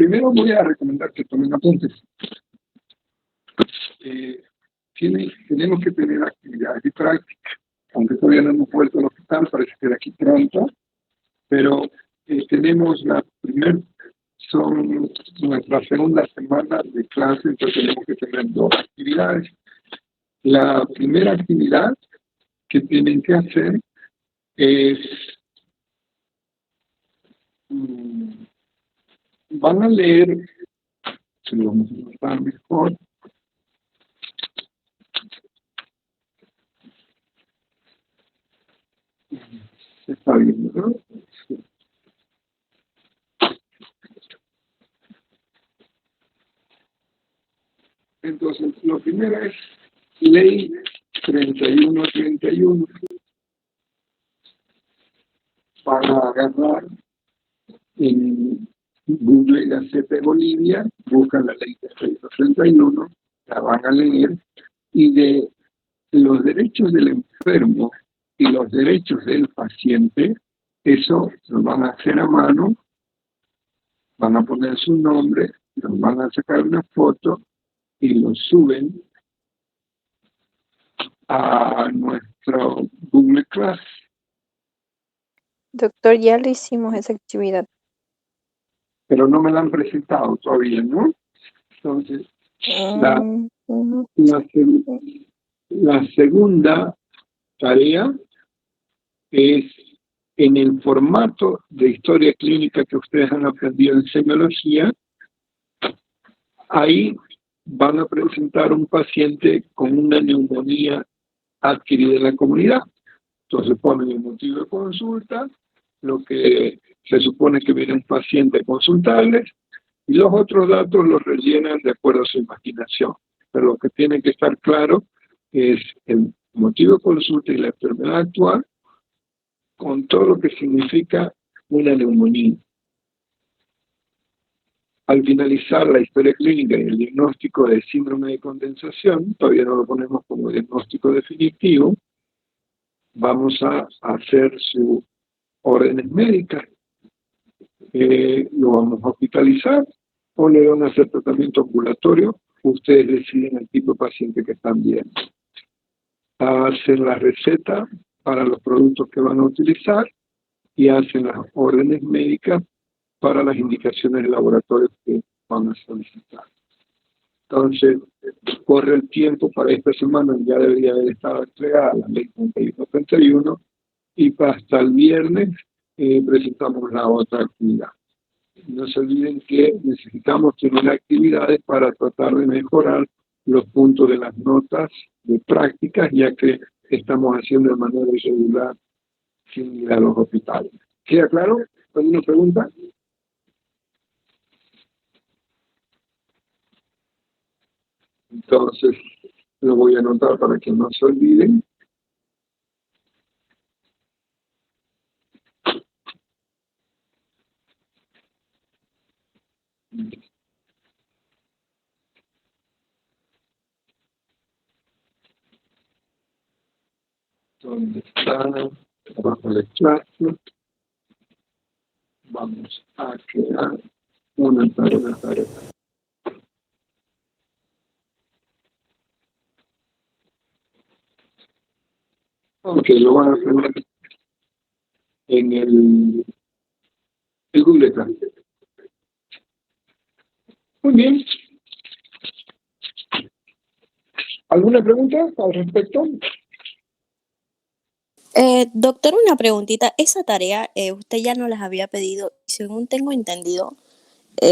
primero voy a recomendar que tomen apuntes. Tenemos que tener actividades y prácticas, aunque todavía no hemos vuelto al hospital, parece que de aquí pronto, pero tenemos son nuestra segunda semana de clase, entonces tenemos que tener 2 actividades. La primera actividad que tienen que hacer es, van a leer, si lo vamos a notar mejor, se está viendo, ¿no? Sí. Entonces, lo primero es Ley 3131. Van a agarrar en Google Gaceta de Bolivia, buscan la Ley 3131, la van a leer, y de los derechos del enfermo y los derechos del paciente, eso lo van a hacer a mano, van a poner su nombre, los van a sacar una foto y lo suben a nuestro Google Class. Doctor, ya lo hicimos esa actividad. Pero no me la han presentado todavía, ¿no? Entonces, la segunda tarea es en el formato de historia clínica que ustedes han aprendido en semiología. Ahí van a presentar un paciente con una neumonía adquirida en la comunidad. Entonces ponen el motivo de consulta, lo que se supone que viene un paciente a consultarles, y los otros datos los rellenan de acuerdo a su imaginación. Pero lo que tiene que estar claro es el motivo de consulta y la enfermedad actual, con todo lo que significa una neumonía. Al finalizar la historia clínica y el diagnóstico de síndrome de condensación, todavía no lo ponemos como diagnóstico definitivo, vamos a hacer sus órdenes médicas. Lo vamos a hospitalizar o le van a hacer tratamiento ambulatorio. Ustedes deciden el tipo de paciente que están viendo. Hacen la receta para los productos que van a utilizar y hacen las órdenes médicas para las indicaciones de laboratorio que van a solicitar. Entonces, corre el tiempo para esta semana, ya debería haber estado entregada la ley 3131 y hasta el viernes presentamos la otra actividad. No se olviden que necesitamos tener actividades para tratar de mejorar los puntos de las notas de prácticas, ya que estamos haciendo de manera irregular sin ir a los hospitales. ¿Queda claro? ¿Alguna pregunta? Entonces, lo voy a anotar para que no se olviden. ¿Dónde está? Abajo del espacio. Vamos a crear una tarea. Ok, lo van a hacer en el Google Class. Muy bien. ¿Alguna pregunta al respecto? Doctor, una preguntita. Esa tarea usted ya no las había pedido. Según tengo entendido,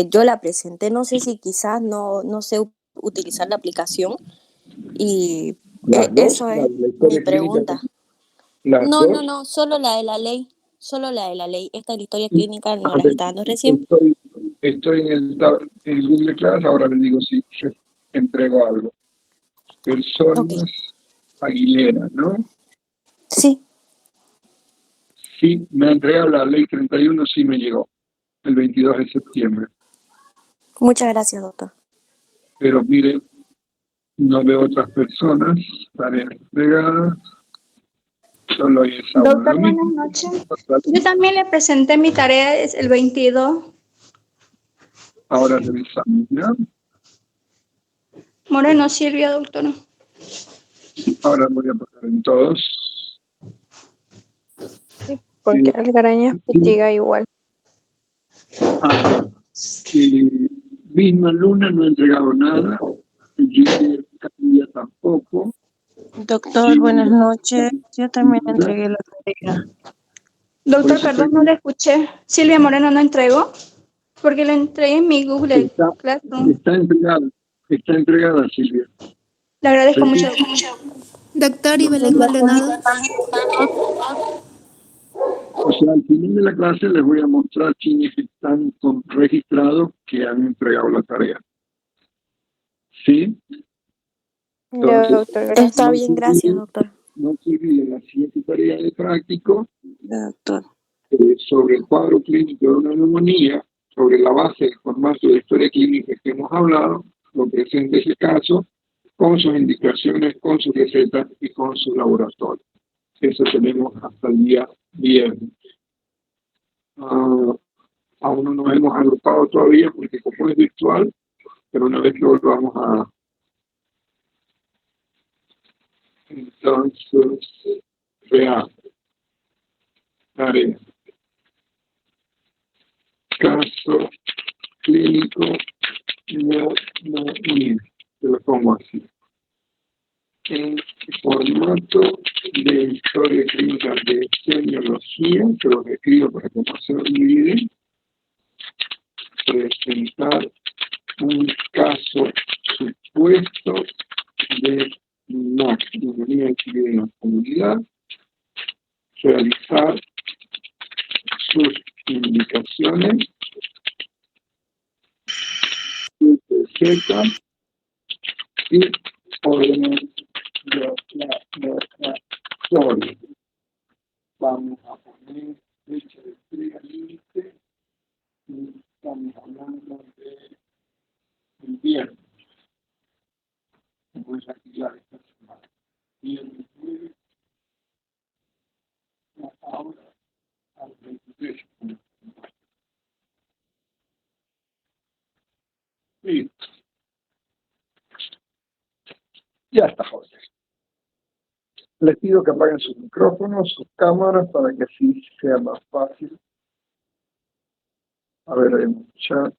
yo la presenté. No sé si quizás no sé utilizar la aplicación. Y eso es mi pregunta. No, solo la de la ley. Solo la de la ley. Esta de la historia clínica no la está dando recién. Estoy en el Google Class, ahora les digo si entrego algo. Personas Aguilera, ¿no? Sí. Sí, me ha entregado la ley 31, sí me llegó, el 22 de septiembre. Muchas gracias, doctor. Pero mire, no veo otras personas, tareas entregadas. Solo hay esa. Doctor, buenas noches. Yo también le presenté mi tarea, es el 22. Ahora revisamos, ¿ya? Moreno, Silvia, doctora. Ahora voy a pasar en todos. Porque Algarañas Pitiga igual. Misma Luna no ha entregado nada. Gilbert Cambia tampoco. Doctor, Sí, buenas noches. Yo también entregué la tarea. Doctor, eso perdón, estoy- no le escuché. Silvia Moreno no entregó, porque le entregué en mi Google Está, Classroom. está entregada, Silvia. Le agradezco Sí. mucho. Doctor, ¿y Belén Maldonado? O sea, al final de la clase les voy a mostrar quiénes están registrados que han entregado la tarea. ¿Sí? Ya, Entonces, doctor, gracias. Está bien, gracias, doctor. no se olviden la siguiente tarea de práctico Doctor. sobre el cuadro clínico de una neumonía, sobre la base del formato de historia clínica que hemos hablado, lo presente ese caso, con sus indicaciones, con sus recetas y con su laboratorio. Eso tenemos hasta el día viernes. Aún no nos hemos agrupado todavía porque como es virtual, pero una vez que volvamos a... Entonces, veamos. Tarea. Caso clínico neumonía. Te lo pongo así. En formato de historia clínica de semiología, que lo escribo para que no se olvide, presentar un caso supuesto de una neumonía adquirida en la comunidad, realizar sus indicaciones, sus recetas y órdenes de laboratorio. Vamos a poner fecha de entrega límite y estamos hablando de viernes, como es la actividad de esta semana. Viernes 9, ahora al 23. Listo. Ya está, José. Les pido que apaguen sus micrófonos, sus cámaras, para que así sea más fácil. A ver, en el chat.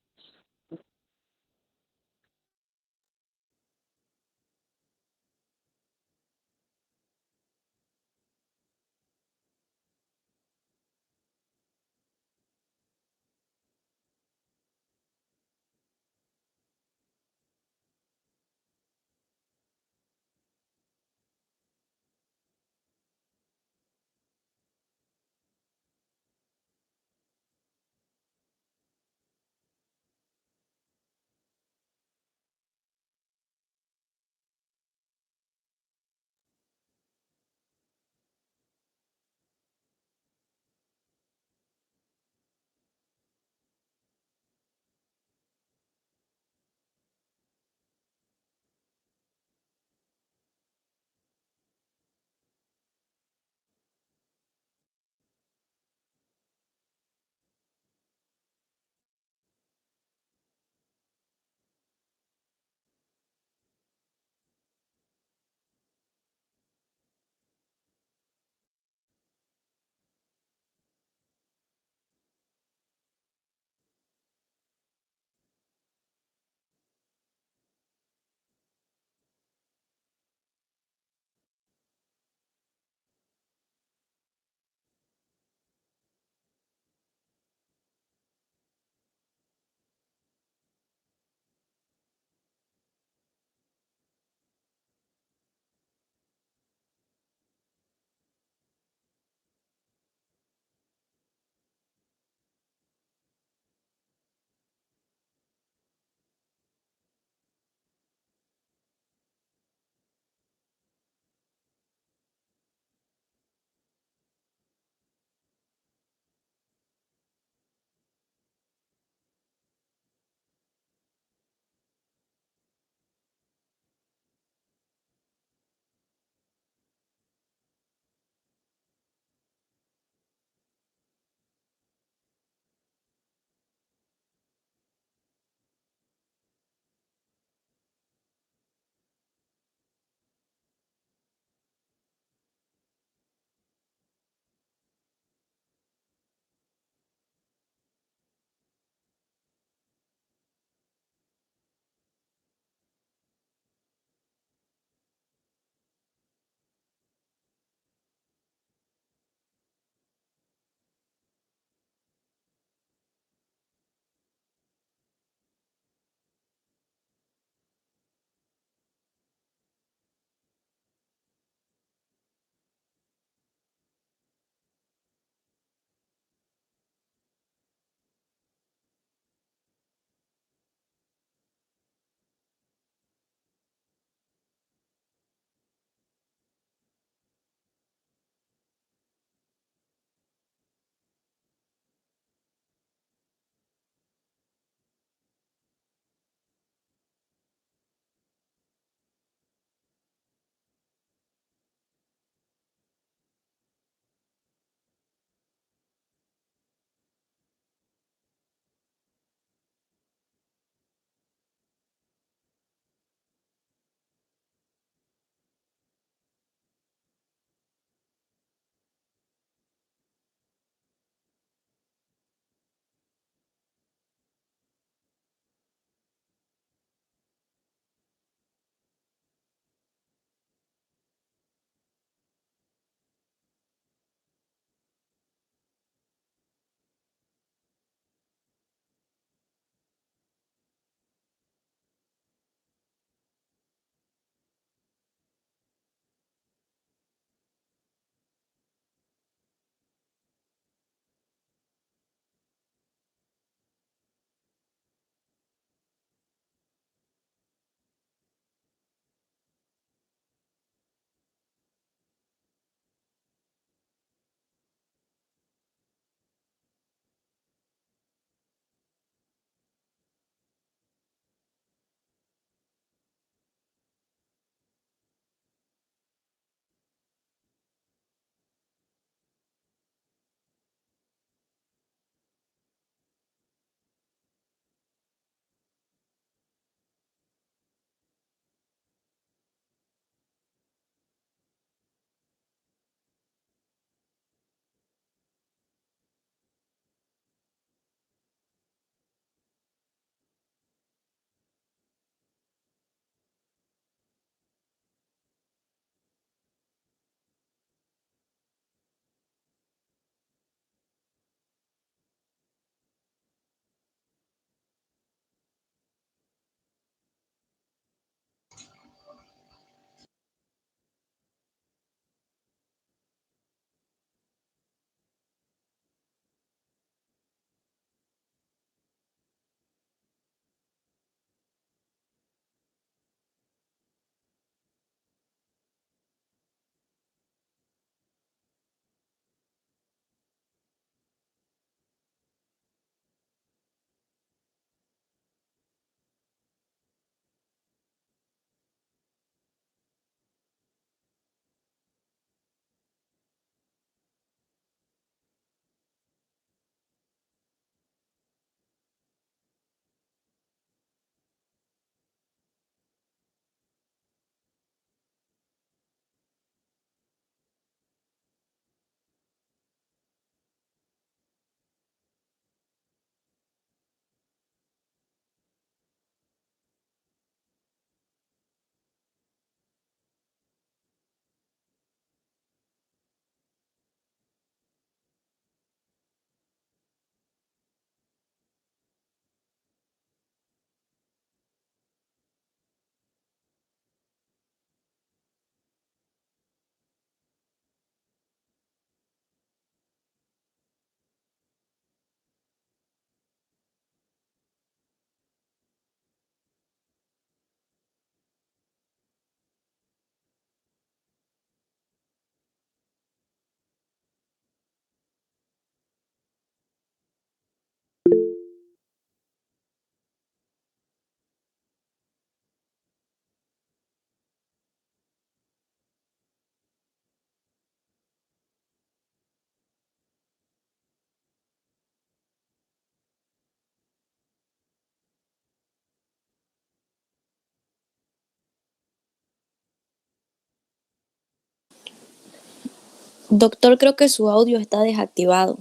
Doctor, creo que su audio está desactivado.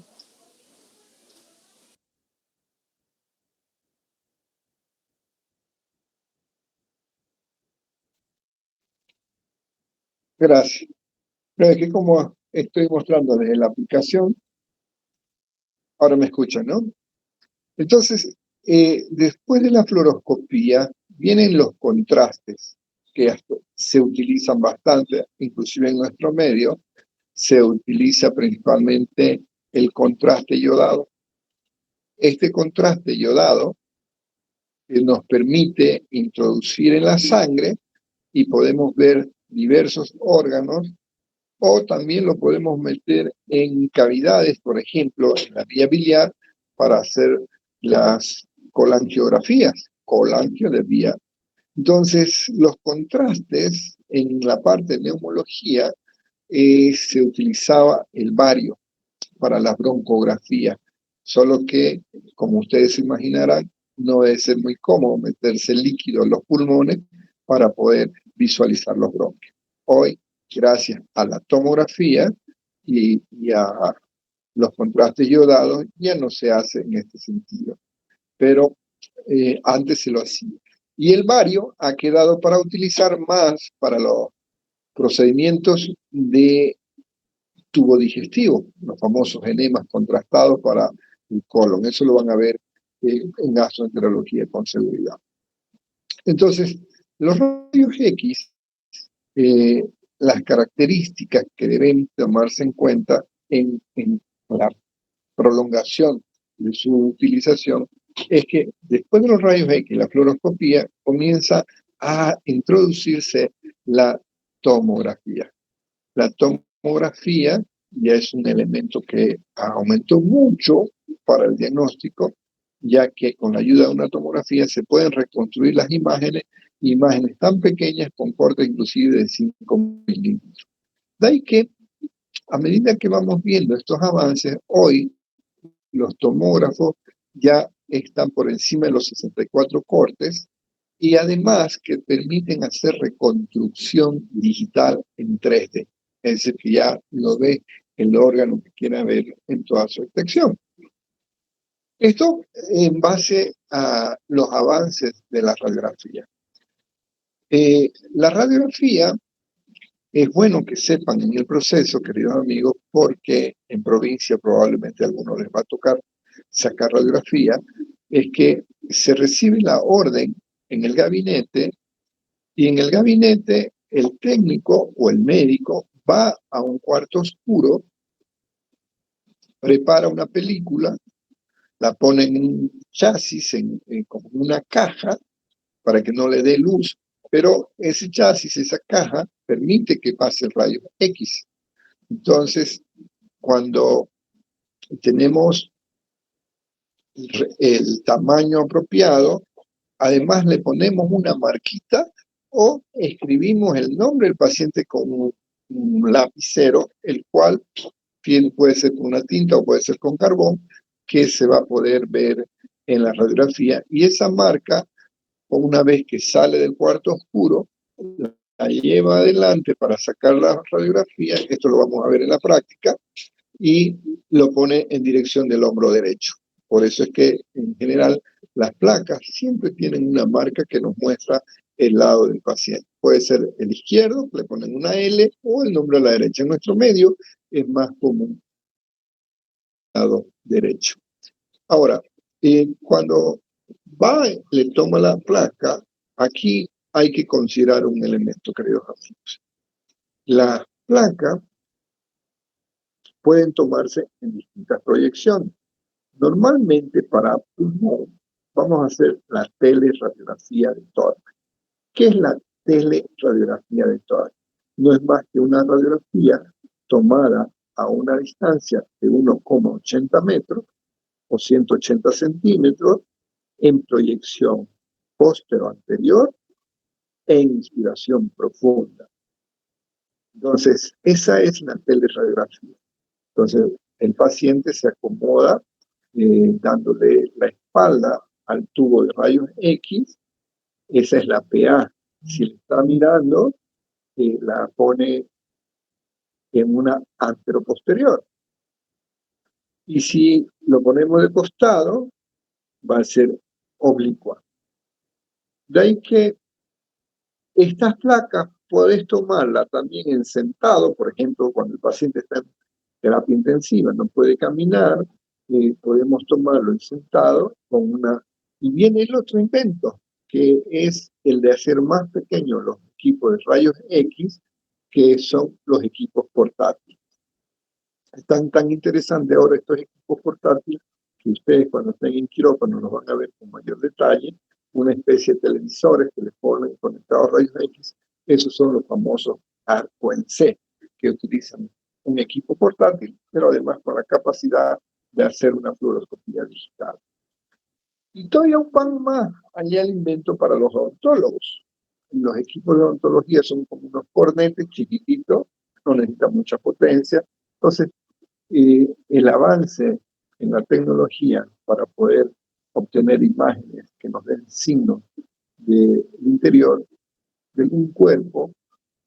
Gracias. Pero es que como estoy mostrando desde la aplicación, ahora me escuchan, ¿no? Entonces, después de la fluoroscopía vienen los contrastes, que se utilizan bastante, inclusive en nuestro medio, se utiliza principalmente el contraste yodado. Este contraste yodado nos permite introducir en la sangre y podemos ver diversos órganos, o también lo podemos meter en cavidades, por ejemplo, en la vía biliar, para hacer las colangiografías, colangio de vía. Entonces, los contrastes en la parte de neumología se utilizaba el bario para la broncografía, solo que, como ustedes se imaginarán, no debe ser muy cómodo meterse líquido en los pulmones para poder visualizar los bronquios. Hoy, gracias a la tomografía y a los contrastes yodados, ya no se hace en este sentido, pero antes se lo hacía. Y el bario ha quedado para utilizar más para los procedimientos de tubo digestivo, los famosos enemas contrastados para el colon. Eso lo van a ver en gastroenterología con seguridad. Entonces, los rayos X, las características que deben tomarse en cuenta en la prolongación de su utilización es que después de los rayos X, la fluoroscopía, comienza a introducirse la tomografía. La tomografía ya es un elemento que aumentó mucho para el diagnóstico, ya que con la ayuda de una tomografía se pueden reconstruir las imágenes tan pequeñas con cortes inclusive de 5 milímetros. De ahí que, a medida que vamos viendo estos avances, hoy los tomógrafos ya están por encima de los 64 cortes y además que permiten hacer reconstrucción digital en 3D. Es decir, que ya lo ve el órgano que quiera ver en toda su extensión. Esto en base a los avances de la radiografía. La radiografía es bueno que sepan en el proceso, queridos amigos, porque en provincia probablemente a algunos les va a tocar sacar radiografía, es que se recibe la orden en el gabinete y en el gabinete el técnico o el médico va a un cuarto oscuro, prepara una película, la pone en un chasis, como una caja, para que no le dé luz, pero ese chasis, esa caja, permite que pase el rayo X. Entonces, cuando tenemos el tamaño apropiado, además le ponemos una marquita o escribimos el nombre del paciente con un lapicero, el cual puede ser con una tinta o puede ser con carbón, que se va a poder ver en la radiografía. Y esa marca, una vez que sale del cuarto oscuro, la lleva adelante para sacar la radiografía, esto lo vamos a ver en la práctica, y lo pone en dirección del hombro derecho. Por eso es que en general las placas siempre tienen una marca que nos muestra el lado del paciente. Puede ser el izquierdo, le ponen una L, o el nombre a la derecha. En nuestro medio es más común el lado derecho. Ahora, cuando le toma la placa, aquí hay que considerar un elemento, queridos amigos. Las placas pueden tomarse en distintas proyecciones. Normalmente para pulmón vamos a hacer la teleradiografía de tórax. ¿Qué es la teleradiografía de tórax? No es más que una radiografía tomada a una distancia de 1,80 metros o 180 centímetros en proyección póstero-anterior e inspiración profunda. Entonces, esa es la teleradiografía. Entonces, el paciente se acomoda dándole la espalda al tubo de rayos X. Esa es la PA. Si le está mirando, la pone en una anteroposterior. Y si lo ponemos de costado, va a ser oblicua. De ahí que estas placas podés tomarlas también en sentado, por ejemplo, cuando el paciente está en terapia intensiva, no puede caminar, podemos tomarlo en sentado con una... Y viene el otro invento, que es el de hacer más pequeños los equipos de rayos X, que son los equipos portátiles. Están tan interesantes ahora estos equipos portátiles que ustedes cuando estén en quirófano los van a ver con mayor detalle, una especie de televisores que les ponen conectados a rayos X. Esos son los famosos ARCO-C, que utilizan un equipo portátil, pero además con la capacidad de hacer una fluoroscopía digital. Y todavía un pan más, allá el invento para los odontólogos. Los equipos de odontología son como unos cornetes chiquititos, no necesitan mucha potencia. Entonces, el avance en la tecnología para poder obtener imágenes que nos den signos del interior de un cuerpo,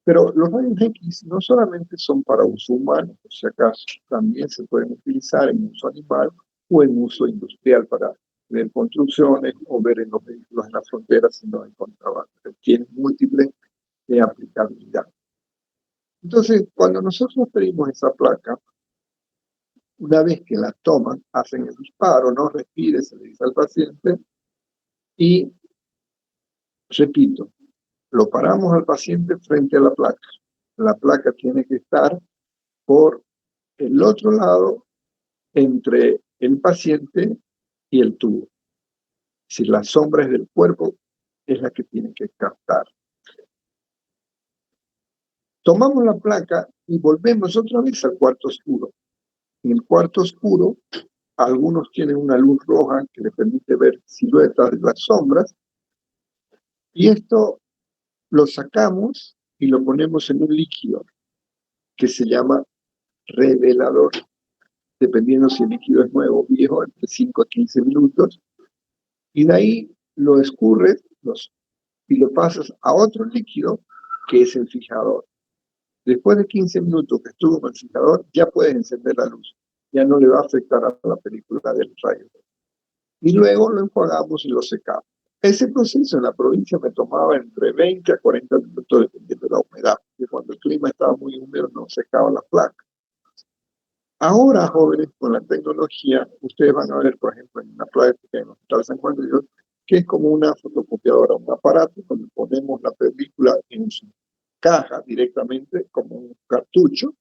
pero los rayos X no solamente son para uso humano, por si acaso, también se pueden utilizar en uso animal o en uso industrial para ver construcciones o ver en los vehículos en la frontera si no hay contrabando. Tienen múltiples aplicabilidad. Entonces, cuando nosotros pedimos esa placa, una vez que la toman, hacen el disparo, no respire, se le dice al paciente, y repito, lo paramos al paciente frente a la placa. La placa tiene que estar por el otro lado entre el paciente y el tubo. Si la sombra es del cuerpo, es la que tiene que captar. Tomamos la placa y volvemos otra vez al cuarto oscuro. En el cuarto oscuro, algunos tienen una luz roja que les permite ver siluetas de las sombras, y esto lo sacamos y lo ponemos en un líquido que se llama revelador, dependiendo si el líquido es nuevo o viejo, entre 5 a 15 minutos, y de ahí lo escurres y lo pasas a otro líquido que es el fijador. Después de 15 minutos que estuvo en el fijador, ya puedes encender la luz, ya no le va a afectar a la película del rayo. Y luego lo enjuagamos y lo secamos. Ese proceso en la provincia me tomaba entre 20 a 40 minutos dependiendo de la humedad, que cuando el clima estaba muy húmedo no secaba la placa. Ahora, jóvenes, con la tecnología, ustedes van a ver, por ejemplo, en una placa en el Hospital San Juan de Dios, que es como una fotocopiadora, un aparato donde ponemos la película en su caja directamente, como un cartucho,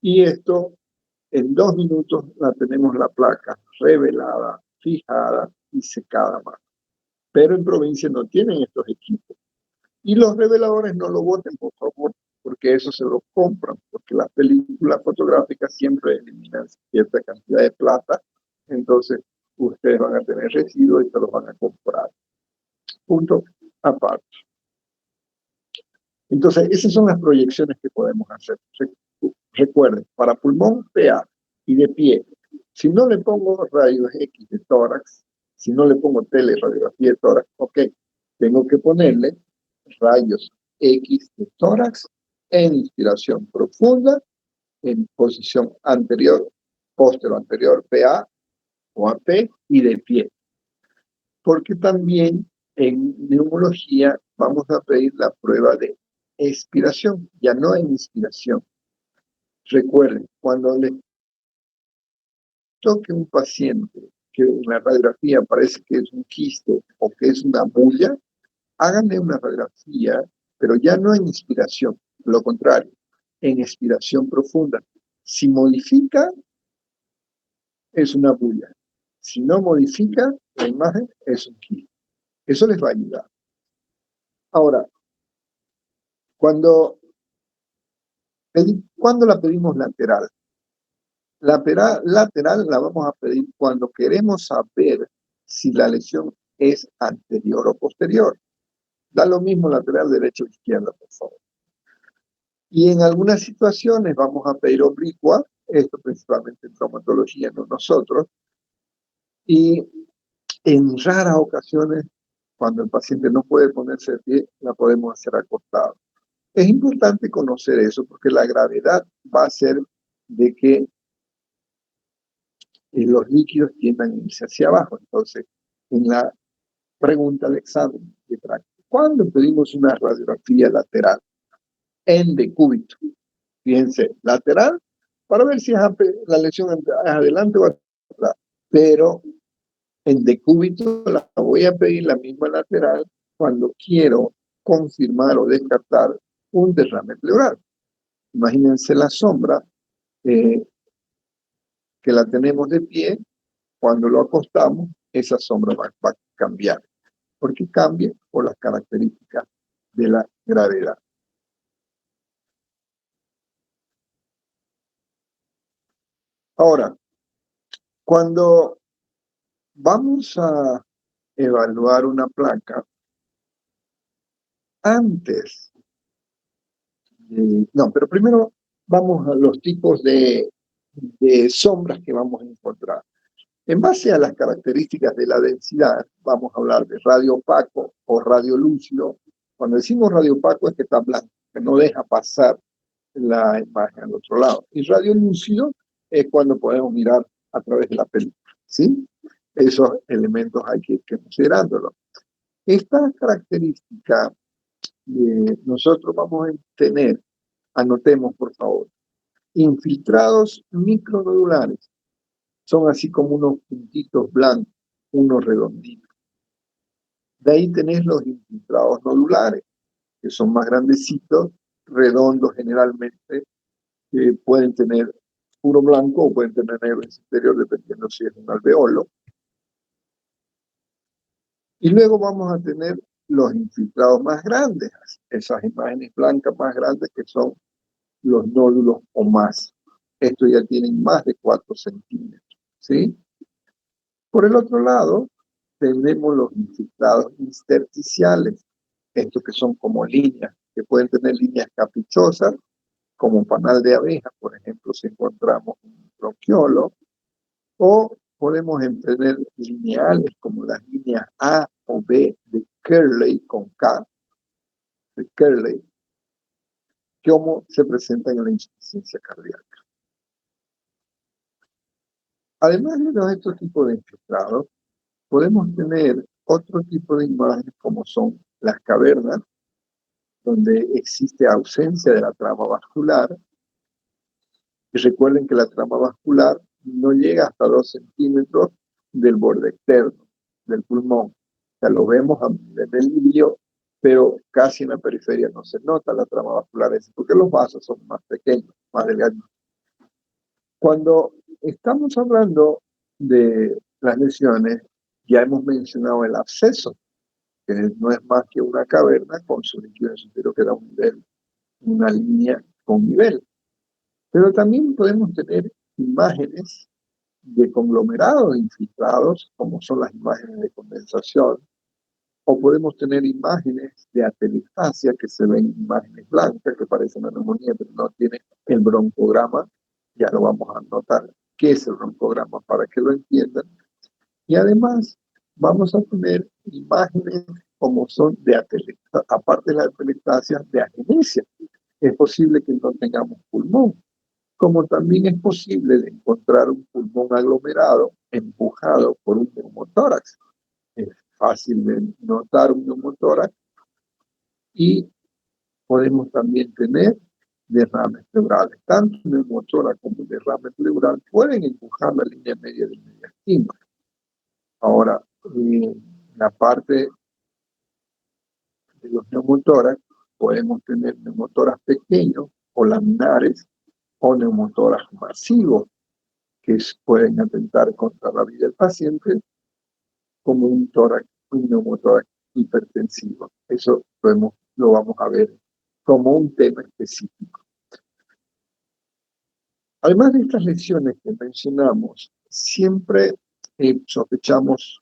y esto, en 2 minutos, la tenemos la placa revelada, fijada y secada más. Pero en provincia no tienen estos equipos. Y los reveladores no lo boten, por favor, porque eso se lo compran, porque las películas fotográficas siempre eliminan cierta cantidad de plata, entonces ustedes van a tener residuos y se los van a comprar. Punto aparte. Entonces, esas son las proyecciones que podemos hacer. Recuerden, para pulmón, PA y de pie, si no le pongo rayos X de tórax, si no le pongo teleradiografía de tórax, ok, tengo que ponerle rayos X de tórax en inspiración profunda, en posición anterior, posterior, PA o AP y de pie. Porque también en neumología vamos a pedir la prueba de expiración, ya no en inspiración. Recuerden, cuando le toque un paciente que en la radiografía parece que es un quiste o que es una bulla, háganle una radiografía, pero ya no en inspiración, lo contrario, en expiración profunda. Si modifica, es una bulla. Si no modifica la imagen, es un quiste. Eso les va a ayudar. Ahora, ¿cuándo la pedimos lateral? La lateral la vamos a pedir cuando queremos saber si la lesión es anterior o posterior. Da lo mismo lateral, derecha o izquierda, por favor. Y en algunas situaciones vamos a pedir oblicua, esto principalmente en traumatología, no nosotros. Y en raras ocasiones, cuando el paciente no puede ponerse de pie, la podemos hacer acostado. Es importante conocer eso porque la gravedad va a hacer de que los líquidos tiendan a irse hacia abajo. Entonces, en la pregunta de examen de práctica, ¿cuándo pedimos una radiografía lateral? En decúbito. Fíjense, lateral, para ver si la lesión es adelante o atrás. Pero en decúbito la voy a pedir la misma lateral cuando quiero confirmar o descartar un derrame pleural. Imagínense la sombra que la tenemos de pie, cuando lo acostamos, esa sombra va a cambiar, porque cambia por las características de la gravedad. Ahora, cuando vamos a evaluar una placa, pero primero vamos a los tipos de sombras que vamos a encontrar. En base a las características de la densidad, vamos a hablar de radio opaco o radio lúcido. Cuando decimos radio opaco es que está blanco, que no deja pasar la imagen al otro lado. Y radio lúcido es cuando podemos mirar a través de la película, ¿sí? Esos elementos hay que ir considerándolos. Esta característica nosotros vamos a tener, anotemos por favor, infiltrados micronodulares. Son así como unos puntitos blancos, unos redonditos. De ahí tenés los infiltrados nodulares, que son más grandecitos, redondos generalmente, que pueden tener puro blanco o pueden tener negro en su interior, dependiendo si es un alveolo. Y luego vamos a tener los infiltrados más grandes, esas imágenes blancas más grandes que son los nódulos o más. Estos ya tienen más de 4 centímetros, ¿sí? Por el otro lado, tenemos los infiltrados intersticiales, estos que son como líneas, que pueden tener líneas caprichosas, como panal de abeja, por ejemplo, si encontramos un bronquiolo, o podemos tener lineales como las líneas A o B de Kerley con K, de Kerley, como se presentan en la insuficiencia cardíaca. Además de estos tipos de infiltrados, podemos tener otro tipo de imágenes como son las cavernas, donde existe ausencia de la trama vascular. Y recuerden que la trama vascular no llega hasta 2 centímetros del borde externo del pulmón. O sea, lo vemos en el ilirio, pero casi en la periferia no se nota la trama vascular, porque los vasos son más pequeños, más delgados. Cuando estamos hablando de las lesiones, ya hemos mencionado el absceso, que no es más que una caverna con su líquido interior que da un nivel, una línea con nivel. Pero también podemos tener imágenes de conglomerados infiltrados, como son las imágenes de condensación, o podemos tener imágenes de atelectasia, que se ven imágenes blancas, que parecen una neumonía, pero no tienen el broncograma. Ya lo vamos a notar qué es el broncograma para que lo entiendan. Y además vamos a tener imágenes como son de atelectasia, aparte de la atelectasia, de agenesia. Es posible que no tengamos pulmón, como también es posible de encontrar un pulmón aglomerado empujado por un neumotórax. Es fácil de notar un neumotórax y podemos también tener derrames pleurales. Tanto un neumotórax como un derrame pleural pueden empujar la línea media del mediastino. Ahora, en la parte de los neumotórax podemos tener neumotórax pequeños o laminares o neumotórax masivos que pueden atentar contra la vida del paciente, como un neumotórax hipertensivo. Eso lo vamos a ver como un tema específico. Además de estas lesiones que mencionamos, siempre sospechamos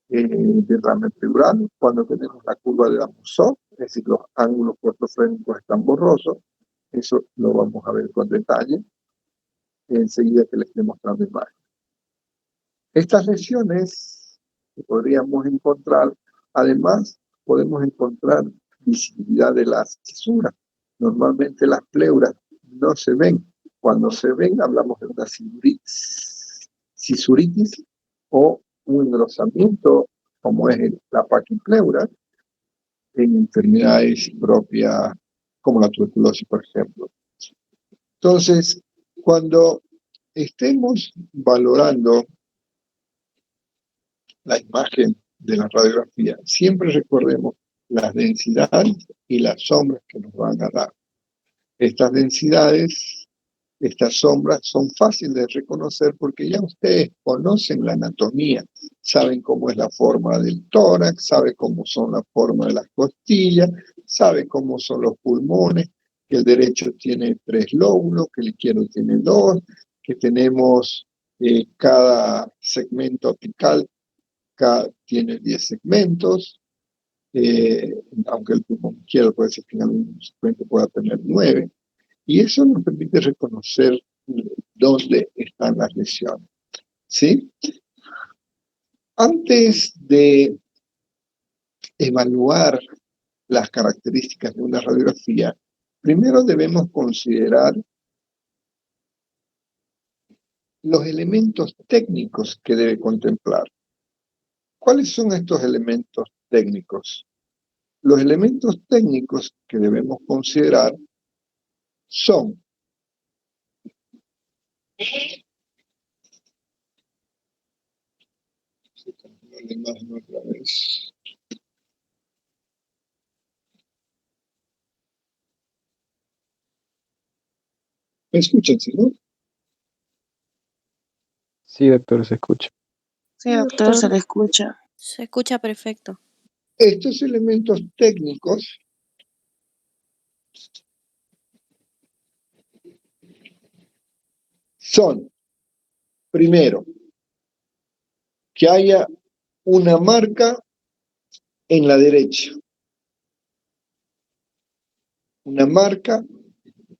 derrame pleural cuando tenemos la curva de Damoussov, es decir, los ángulos ortofrénicos están borrosos. Eso lo vamos a ver con detalle enseguida que les esté mostrando imagen. Estas lesiones que podríamos encontrar, además podemos encontrar visibilidad de las fisuras. Normalmente las pleuras no se ven. Cuando se ven, hablamos de una cisuritis o un engrosamiento, como es la paquipleura, en enfermedades propias, como la tuberculosis, por ejemplo. Entonces, cuando estemos valorando la imagen de la radiografía, siempre recordemos las densidades y las sombras que nos van a dar. Estas densidades, estas sombras son fáciles de reconocer porque ya ustedes conocen la anatomía, saben cómo es la forma del tórax, saben cómo son la forma de las costillas, saben cómo son los pulmones, que el derecho tiene 3 lóbulos, que el izquierdo tiene 2, que tenemos cada segmento apical tiene 10 segmentos, aunque el pulmón izquierdo puede ser que en algún segmento pueda tener 9. Y eso nos permite reconocer dónde están las lesiones. ¿Sí? Antes de evaluar las características de una radiografía, primero debemos considerar los elementos técnicos que debe contemplar. ¿Cuáles son estos elementos técnicos? Los elementos técnicos que debemos considerar son la imagen otra vez. ¿Me escuchan, sí, no? Sí, doctor, se escucha. Sí, doctor, se le escucha. Se escucha perfecto. Estos elementos técnicos son, primero, que haya una marca en la derecha. Una marca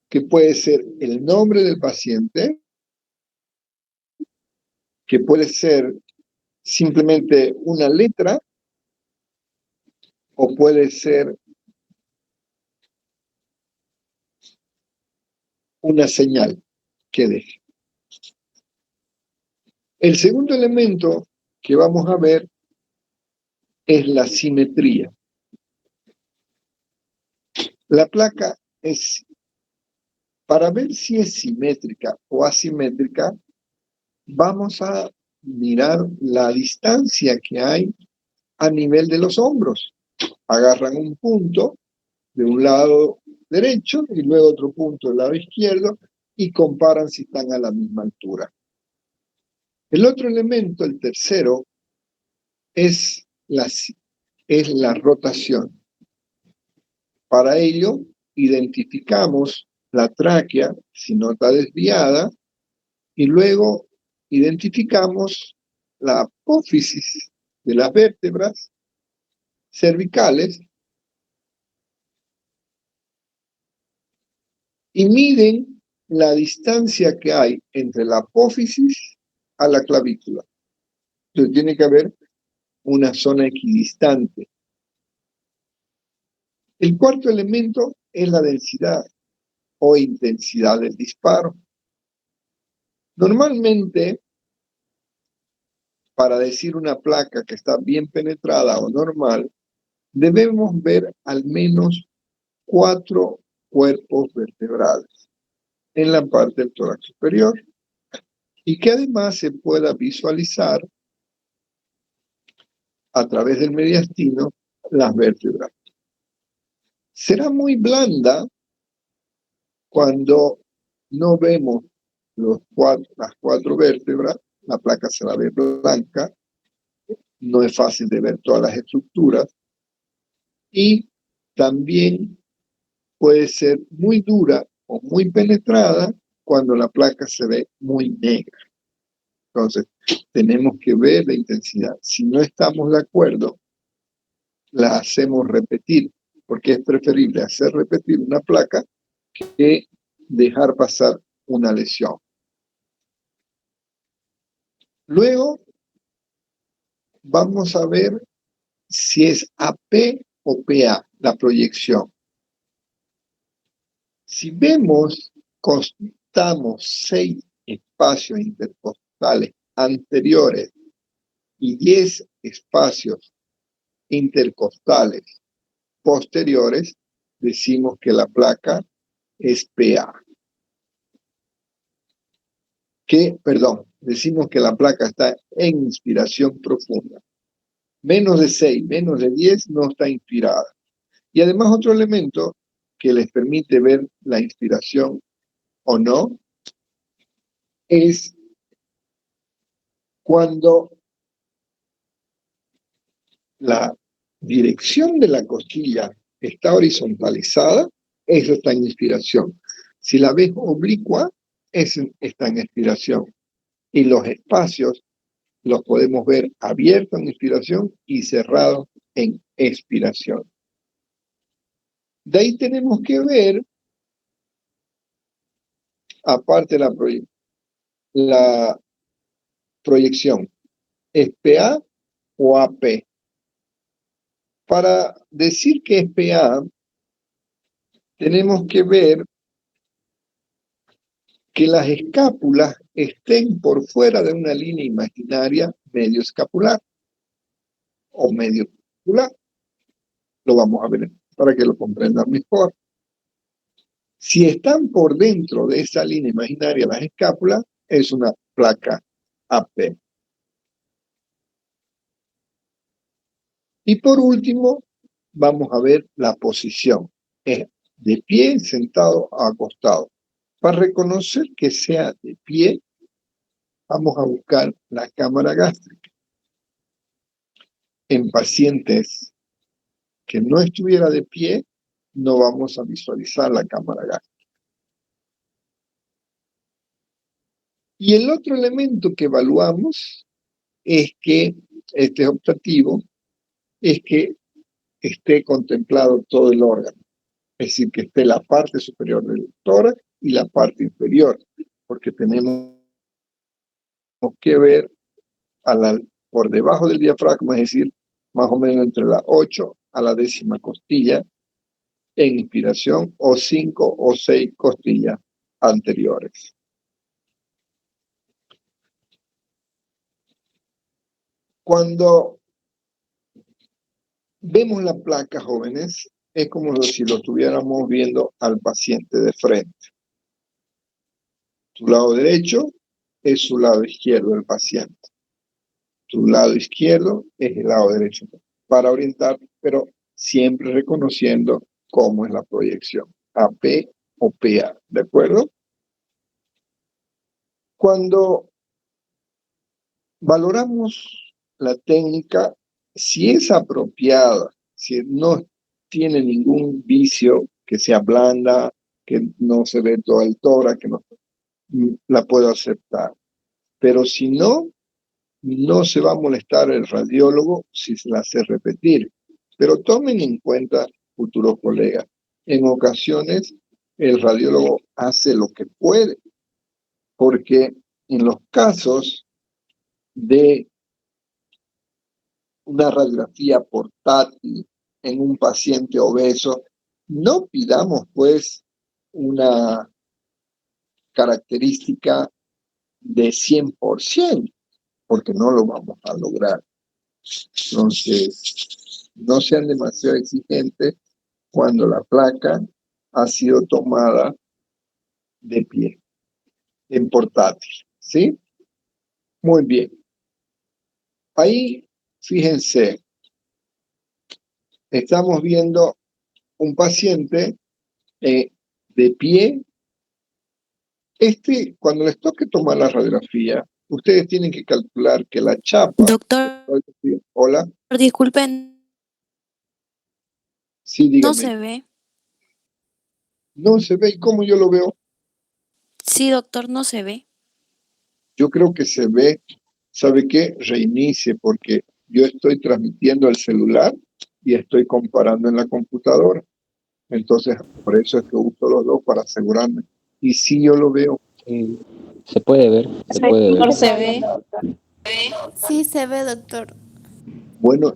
que puede ser el nombre del paciente, que puede ser simplemente una letra, o puede ser una señal que deje. El segundo elemento que vamos a ver es la simetría. La placa es, para ver si es simétrica o asimétrica, vamos a mirar la distancia que hay a nivel de los hombros. Agarran un punto de un lado derecho y luego otro punto del lado izquierdo y comparan si están a la misma altura. El otro elemento, el tercero, es la rotación. Para ello, identificamos la tráquea, si no está desviada, y luego identificamos la apófisis de las vértebras cervicales y miden la distancia que hay entre la apófisis a la clavícula. Entonces tiene que haber una zona equidistante. El cuarto elemento es la densidad o intensidad del disparo. Normalmente, para decir una placa que está bien penetrada o normal, debemos ver al menos 4 cuerpos vertebrales en la parte del tórax superior y que además se pueda visualizar a través del mediastino las vértebras. Será muy blanda cuando no vemos las 4 vértebras, la placa se la ve blanca, no es fácil de ver todas las estructuras y también puede ser muy dura o muy penetrada cuando la placa se ve muy negra. Entonces, tenemos que ver la intensidad. Si no estamos de acuerdo, la hacemos repetir, porque es preferible hacer repetir una placa que dejar pasar una lesión. Luego, vamos a ver si es AP o PA, la proyección. Si vemos, constamos 6 espacios intercostales anteriores y 10 espacios intercostales posteriores, decimos que la placa es PA. Decimos que la placa está en inspiración profunda. Menos de 6, menos de 10 no está inspirada. Y además otro elemento que les permite ver la inspiración o no es cuando la dirección de la costilla está horizontalizada, eso está en inspiración. Si la ves oblicua, está en expiración. Y los espacios los podemos ver abiertos en inspiración y cerrados en expiración. De ahí tenemos que ver, aparte la proyección, ¿es PA o AP? Para decir que es PA, tenemos que ver que las escápulas estén por fuera de una línea imaginaria medio escapular o medio escapular. Lo vamos a ver para que lo comprendan mejor. Si están por dentro de esa línea imaginaria las escápulas, es una placa AP. Y por último, vamos a ver la posición. Es de pie, sentado o acostado. Para reconocer que sea de pie, vamos a buscar la cámara gástrica. En pacientes que no estuviera de pie, no vamos a visualizar la cámara gástrica. Y el otro elemento que evaluamos es que, este es optativo, es que esté contemplado todo el órgano. Es decir, que esté la parte superior del tórax y la parte inferior, porque tenemos que ver por debajo del diafragma, es decir, más o menos entre la 8 a la 10ª costilla en inspiración o 5 o 6 costillas anteriores. Cuando vemos la placa, jóvenes, es como si lo estuviéramos viendo al paciente de frente. Su lado derecho es su lado izquierdo del paciente. Tu lado izquierdo es el lado derecho. Para orientar, pero siempre reconociendo cómo es la proyección. AP o PA, ¿de acuerdo? Cuando valoramos la técnica, si es apropiada, si no tiene ningún vicio, que sea blanda, que no se ve todo el tórax, que no, la puedo aceptar. Pero si no, no se va a molestar el radiólogo si se la hace repetir. Pero tomen en cuenta, futuros colegas, en ocasiones el radiólogo hace lo que puede, porque en los casos de una radiografía portátil en un paciente obeso, no pidamos pues una característica de 100%, porque no lo vamos a lograr. Entonces, no sean demasiado exigentes cuando la placa ha sido tomada de pie, en portátil, ¿sí? Muy bien. Ahí, fíjense, estamos viendo un paciente de pie. Cuando les toque tomar la radiografía, ustedes tienen que calcular que la chapa... Doctor, Hola. disculpen, Sí, dígame. no se ve. No se ve. ¿Y cómo yo lo veo? Sí, doctor, no se ve. Yo creo que se ve. ¿Sabe qué? Reinicie, porque yo estoy transmitiendo al celular y estoy comparando en la computadora. Entonces, por eso es que uso los dos para asegurarme. Y sí, yo lo veo. Se puede ver, se puede ver. Se ve. Sí, se ve, doctor. Bueno,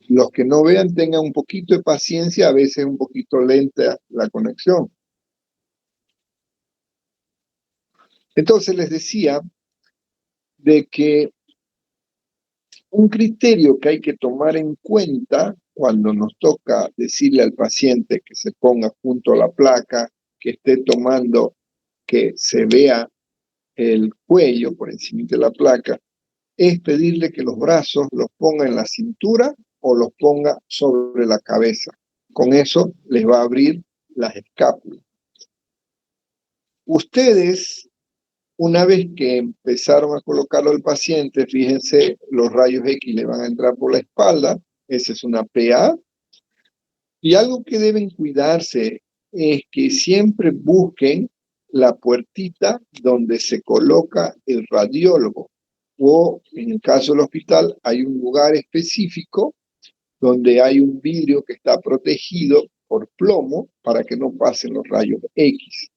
Los que no vean tengan un poquito de paciencia, a veces un poquito lenta la conexión. Entonces les decía de que un criterio que hay que tomar en cuenta cuando nos toca decirle al paciente que se ponga junto a la placa, que esté tomando, que se vea el cuello por encima de la placa, es pedirle que los brazos los ponga en la cintura o los ponga sobre la cabeza. Con eso les va a abrir las escápulas. Ustedes, una vez que empezaron a colocarlo al paciente, fíjense, los rayos X le van a entrar por la espalda, esa es una PA, y algo que deben cuidarse es que siempre busquen la puertita donde se coloca el radiólogo, o en el caso del hospital hay un lugar específico donde hay un vidrio que está protegido por plomo para que no pasen los rayos X.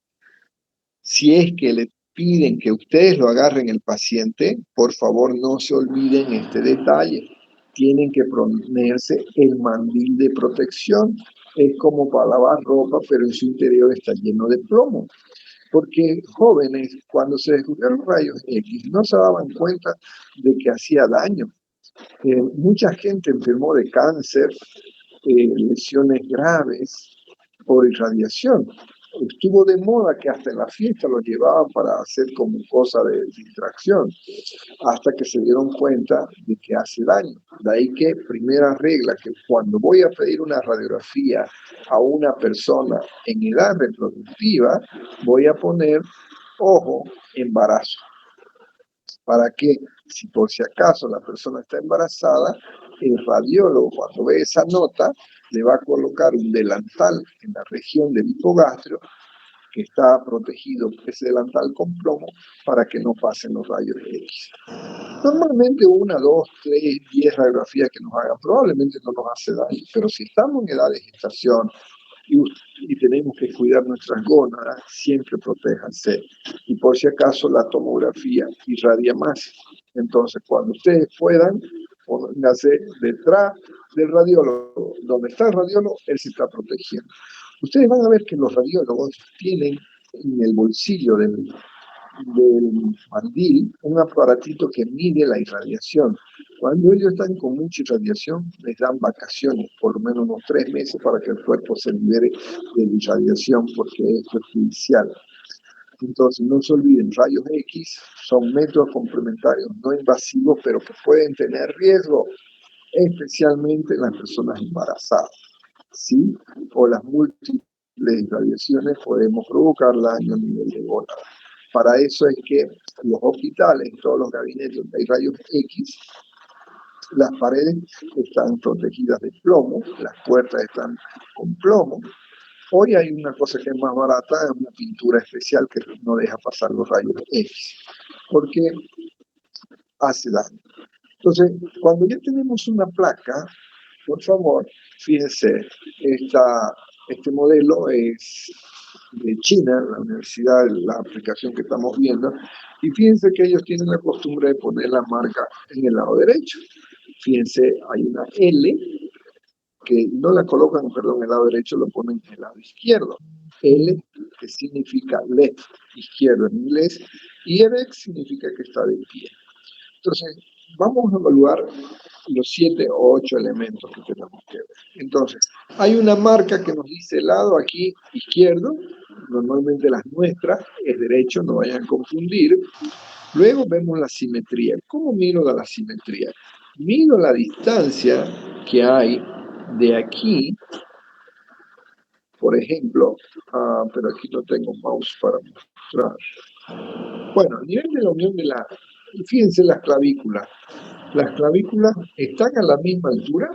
Si es que le piden que ustedes lo agarren el paciente, por favor no se olviden este detalle. Tienen que ponerse el mandil de protección. Es como para lavar ropa, pero en su interior está lleno de plomo. Porque jóvenes, cuando se descubrieron rayos X, no se daban cuenta de que hacía daño. Mucha gente enfermó de cáncer, lesiones graves por irradiación. Estuvo de moda que hasta en la fiesta lo llevaban para hacer como cosa de distracción, hasta que se dieron cuenta de que hace daño. De ahí que, primera regla, que cuando voy a pedir una radiografía a una persona en edad reproductiva, voy a poner, ojo, embarazo. Para que, si por si acaso la persona está embarazada, el radiólogo cuando ve esa nota le va a colocar un delantal en la región del hipogastrio que está protegido, ese delantal con plomo, para que no pasen los rayos X. Normalmente 1, 2, 3, 10 radiografías que nos hagan probablemente no nos hace daño, pero si estamos en edad de gestación y tenemos que cuidar nuestras gónadas, siempre protéjanse. Y por si acaso la tomografía irradia más. Entonces, cuando ustedes puedan, pónganse detrás del radiólogo. Donde está el radiólogo, él se está protegiendo. Ustedes van a ver que los radiólogos tienen en el bolsillo del mandil un aparatito que mide la irradiación. Cuando ellos están con mucha irradiación, les dan vacaciones, por lo menos unos 3 meses, para que el cuerpo se libere de la irradiación, porque esto es judicial. Entonces, no se olviden, rayos X son métodos complementarios no invasivos, pero que pueden tener riesgo, especialmente en las personas embarazadas, ¿sí? O las múltiples irradiaciones podemos provocar daño a nivel de gónada. Para eso es que los hospitales, todos los gabinetes donde hay rayos X, las paredes están protegidas de plomo, las puertas están con plomo. Hoy hay una cosa que es más barata, es una pintura especial que no deja pasar los rayos X, porque hace daño. Entonces, cuando ya tenemos una placa, por favor, fíjense, este modelo es de China, la universidad, la aplicación que estamos viendo, y fíjense que ellos tienen la costumbre de poner la marca en el lado derecho. Fíjense, hay una L que no la colocan, perdón, en el lado derecho, lo ponen en el lado izquierdo. L, que significa left, izquierdo en inglés, y erex significa que está de pie. Entonces, vamos a evaluar los 7 o 8 elementos que tenemos que ver. Entonces, hay una marca que nos dice el lado aquí izquierdo, normalmente las nuestras es derecho, no vayan a confundir. Luego vemos la simetría. ¿Cómo miro la simetría? Mido la distancia que hay de aquí, por ejemplo, pero aquí no tengo mouse para mostrar. Bueno, a nivel de la unión de la... Fíjense las clavículas. Las clavículas están a la misma altura.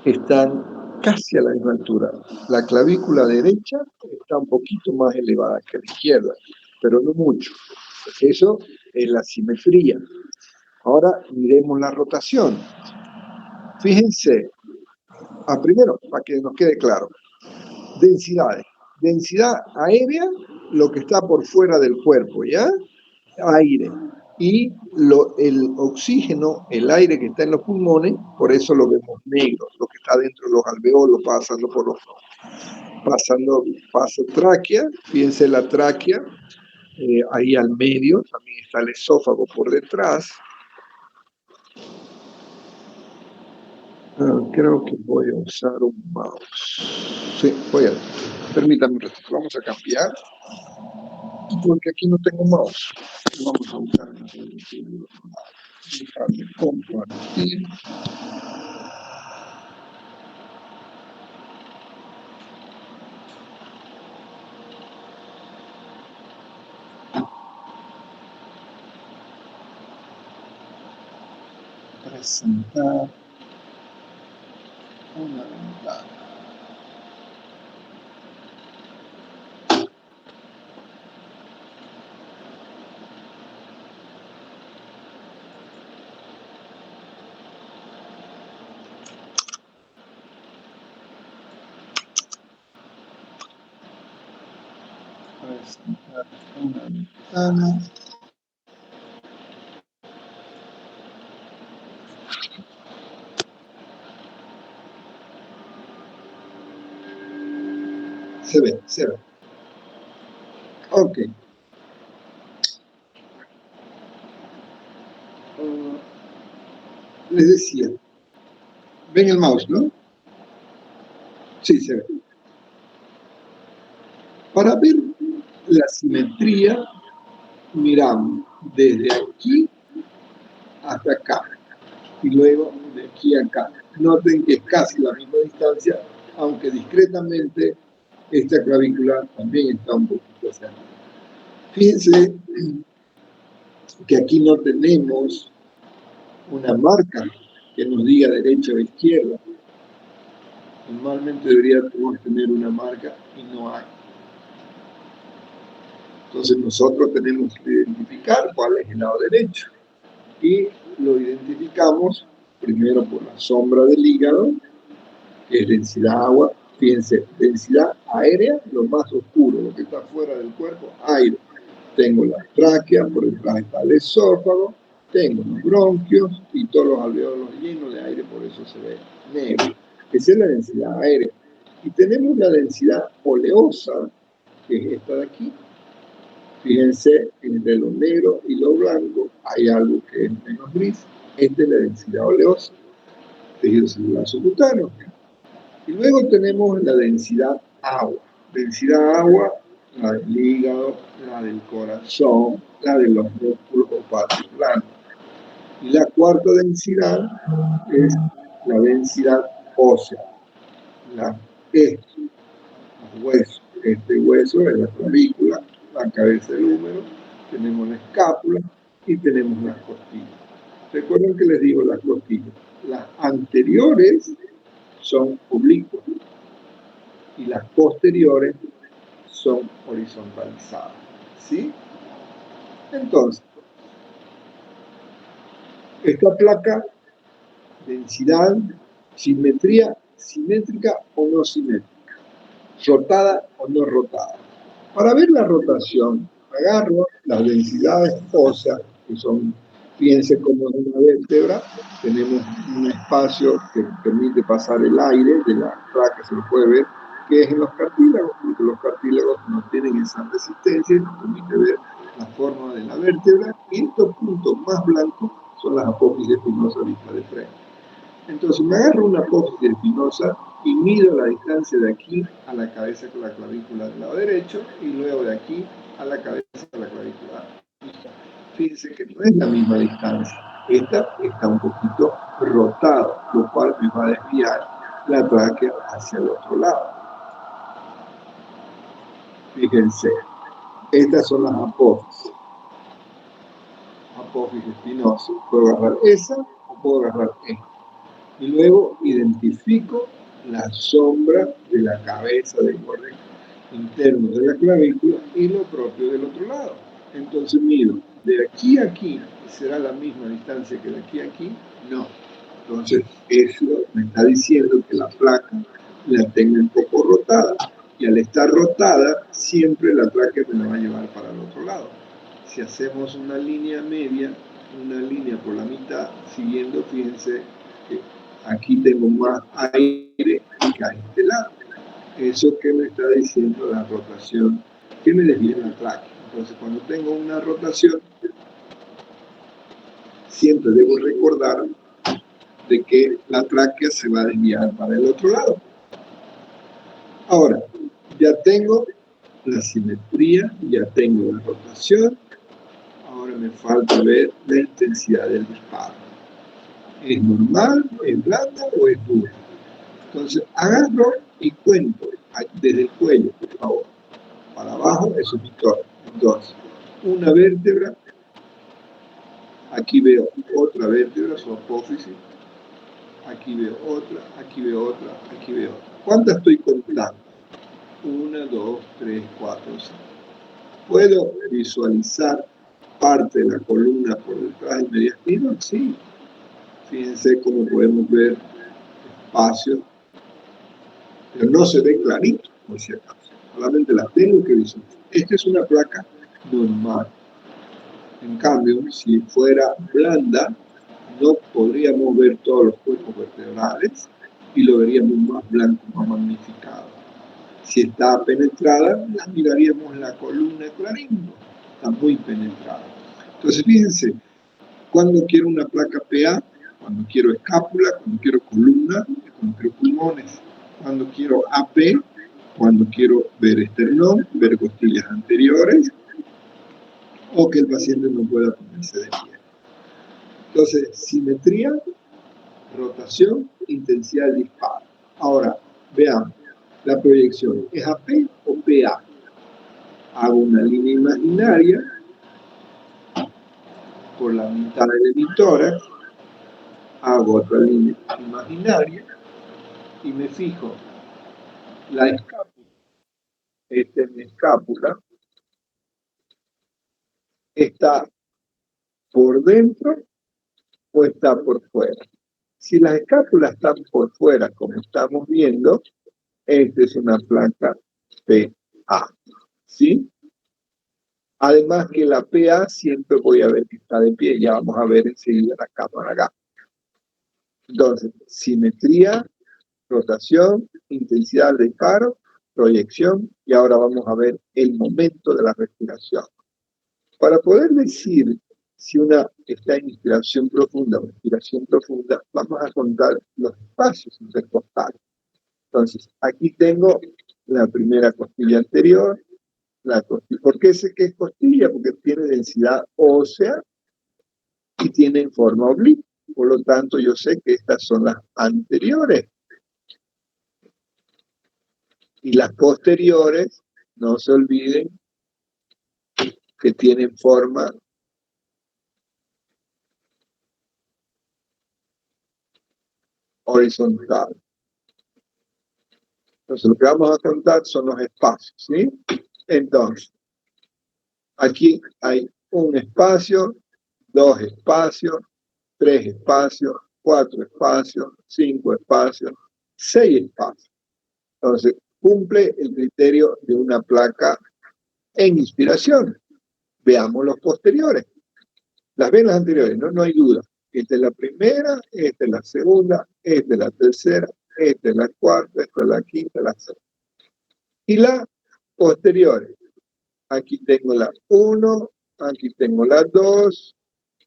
Están casi a la misma altura. La clavícula derecha está un poquito más elevada que la izquierda, pero no mucho. Eso es la simetría. Ahora miremos la rotación. Fíjense, primero, para que nos quede claro, densidades. Densidad aérea, lo que está por fuera del cuerpo, ¿ya? Aire. Y el oxígeno, el aire que está en los pulmones, por eso lo vemos negro, lo que está dentro de los alveolos, pasando por los paso tráquea, fíjense la tráquea, ahí al medio, también está el esófago por detrás. Creo que voy a usar un mouse. Sí, permítame un ratito, vamos a cambiar, porque aquí no tengo mouse. Vamos a usar dejarme compartir. Presentar una ventana. Presentar una ventana. Se ve. Ok. Les decía, ven el mouse, ¿no? Sí, se ve. Para ver la simetría, miramos desde aquí hasta acá y luego de aquí a acá. Noten que es casi la misma distancia, aunque discretamente esta clavícula también está un poquito hacia arriba. Fíjense que aquí no tenemos una marca que nos diga derecha o izquierda. Normalmente deberíamos tener una marca y no hay. Entonces nosotros tenemos que identificar cuál es el lado derecho. Y lo identificamos primero por la sombra del hígado, que es densidad agua. Fíjense, densidad aérea, lo más oscuro, lo que está fuera del cuerpo, aire. Tengo la tráquea, por detrás está el esófago, tengo los bronquios y todos los alveolos llenos de aire, por eso se ve negro. Esa es la densidad aérea. Y tenemos la densidad oleosa, que es esta de aquí. Fíjense, entre lo negro y lo blanco hay algo que es menos gris. Esta es la densidad oleosa, tejido celular subcutáneo. Y luego tenemos la densidad agua. Densidad agua, la del hígado, la del corazón, la de los músculos opatiplanos. Y la cuarta densidad es la densidad ósea, los huesos. Este hueso es la clavícula, la cabeza del húmero, tenemos la escápula y tenemos las costillas. Recuerden que les digo las costillas. Las anteriores son oblicuas y las posteriores son horizontalizadas. ¿Sí? Entonces, esta placa, densidad, simetría, simétrica o no simétrica, rotada o no rotada. Para ver la rotación, agarro las densidades óseas, que son, fíjense como en una vértebra, tenemos un espacio que permite pasar el aire de la placa, se lo puede ver, que es en los cartílagos, porque los cartílagos no tienen esa resistencia y nos permite ver la forma de la vértebra, y estos puntos más blancos son las apófisis espinosas vistas de frente. Entonces me agarro una apófisis espinosa y mido la distancia de aquí a la cabeza con la clavícula del lado derecho y luego de aquí a la cabeza con la clavícula izquierda. Fíjense que no es la misma distancia. Esta está un poquito rotada, lo cual me va a desviar la tráquea hacia el otro lado. Fíjense, estas son las apófisis. Apófisis espinosa. Puedo agarrar esa o puedo agarrar esta. Y luego identifico la sombra de la cabeza del borde interno de la clavícula y lo propio del otro lado. Entonces mido de aquí a aquí, ¿será la misma distancia que de aquí a aquí? No. Entonces eso me está diciendo que la placa la tengo un poco rotada y al estar rotada siempre la tráquea me la va a llevar para el otro lado. Si hacemos una línea media, una línea por la mitad, siguiendo, fíjense que aquí tengo más aire que a este lado. Eso que me está diciendo la rotación, que me desvía la tráquea. Entonces, cuando tengo una rotación, siempre debo recordar de que la tráquea se va a desviar para el otro lado. Ahora, ya tengo la simetría, ya tengo la rotación, ahora me falta ver la intensidad del disparo. ¿Es normal, es blanda o es dura? Entonces, agarro y cuento desde el cuello, por favor. Para abajo, eso es victoria. Entonces, una vértebra, aquí veo otra vértebra, su apófisis, aquí veo otra, aquí veo otra, aquí veo otra. ¿Cuántas estoy contando? 1, 2, 3, 4, 5. ¿Puedo visualizar parte de la columna por detrás del mediastino? Sí. Fíjense cómo podemos ver espacios, pero no se ve clarito, por si acaso. Solamente la tengo que visualizar. Esta es una placa normal. En cambio, si fuera blanda, no podríamos ver todos los cuerpos vertebrales y lo veríamos más blanco, más magnificado. Si está penetrada, la miraríamos la columna clarito. Está muy penetrada. Entonces, fíjense, cuando quiero una placa PA, cuando quiero escápula, cuando quiero columna, cuando quiero pulmones, cuando quiero AP, cuando quiero ver esternón, ver costillas anteriores, o que el paciente no pueda ponerse de pie. Entonces, simetría, rotación, intensidad del disparo. Ahora, veamos, la proyección, ¿es AP o PA? Hago una línea imaginaria por la mitad del emitora, hago otra línea imaginaria y me fijo la escápula. Esta es mi escápula. ¿Está por dentro o está por fuera? Si las escápulas están por fuera, como estamos viendo, esta es una placa PA. ¿Sí? Además que la PA siempre voy a ver que está de pie. Ya vamos a ver enseguida la cámara acá. Entonces, simetría, rotación, intensidad del disparo, proyección, y ahora vamos a ver el momento de la respiración. Para poder decir si una está en inspiración profunda o expiración profunda, vamos a contar los espacios intercostales. Entonces, aquí tengo la primera costilla anterior, la costilla. ¿Por qué sé que es costilla? Porque tiene densidad ósea y tiene forma oblicua. Por lo tanto, yo sé que estas son las anteriores. Y las posteriores, no se olviden que tienen forma horizontal. Entonces, lo que vamos a contar son los espacios, ¿sí? Entonces, aquí hay un espacio, 2 espacios, 3 espacios, 4 espacios, 5 espacios, 6 espacios. Entonces, cumple el criterio de una placa en inspiración. Veamos los posteriores. Las venas anteriores, no hay duda. Esta es la primera, esta es la segunda, esta es la tercera, esta es la cuarta, esta es la quinta, la sexta. Y las posteriores. Aquí tengo la 1, aquí tengo la 2,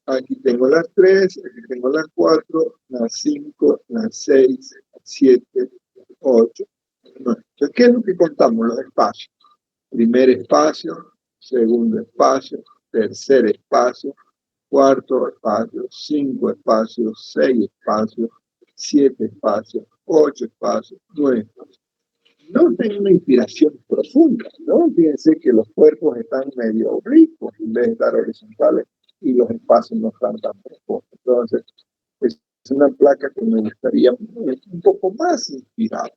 aquí tengo la 3, aquí tengo la 4, la 5, la 6, la 7, 8, 9. Entonces, ¿qué es lo que contamos? Los espacios. Primer espacio, segundo espacio, tercer espacio, cuarto espacio, 5 espacios, 6 espacios, 7 espacios, 8 espacios, 9 espacios. No tengo una inspiración profunda, ¿no? Fíjense que los cuerpos están medio oblicuos en vez de estar horizontales y los espacios no están tan profundos. Entonces, es una placa que me gustaría un poco más inspirada.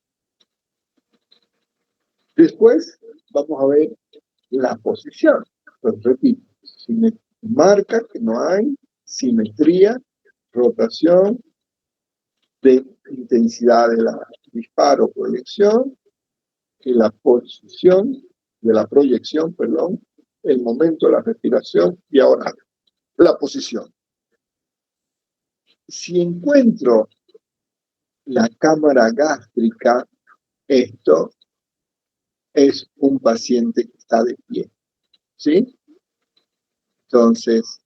Después, vamos a ver la posición. Pues repito, si me marca que no hay simetría, rotación, de intensidad de la disparo, proyección, y la posición de la proyección, perdón, el momento de la respiración y ahora la posición. Si encuentro la cámara gástrica, esto es un paciente que está de pie, ¿sí? Entonces,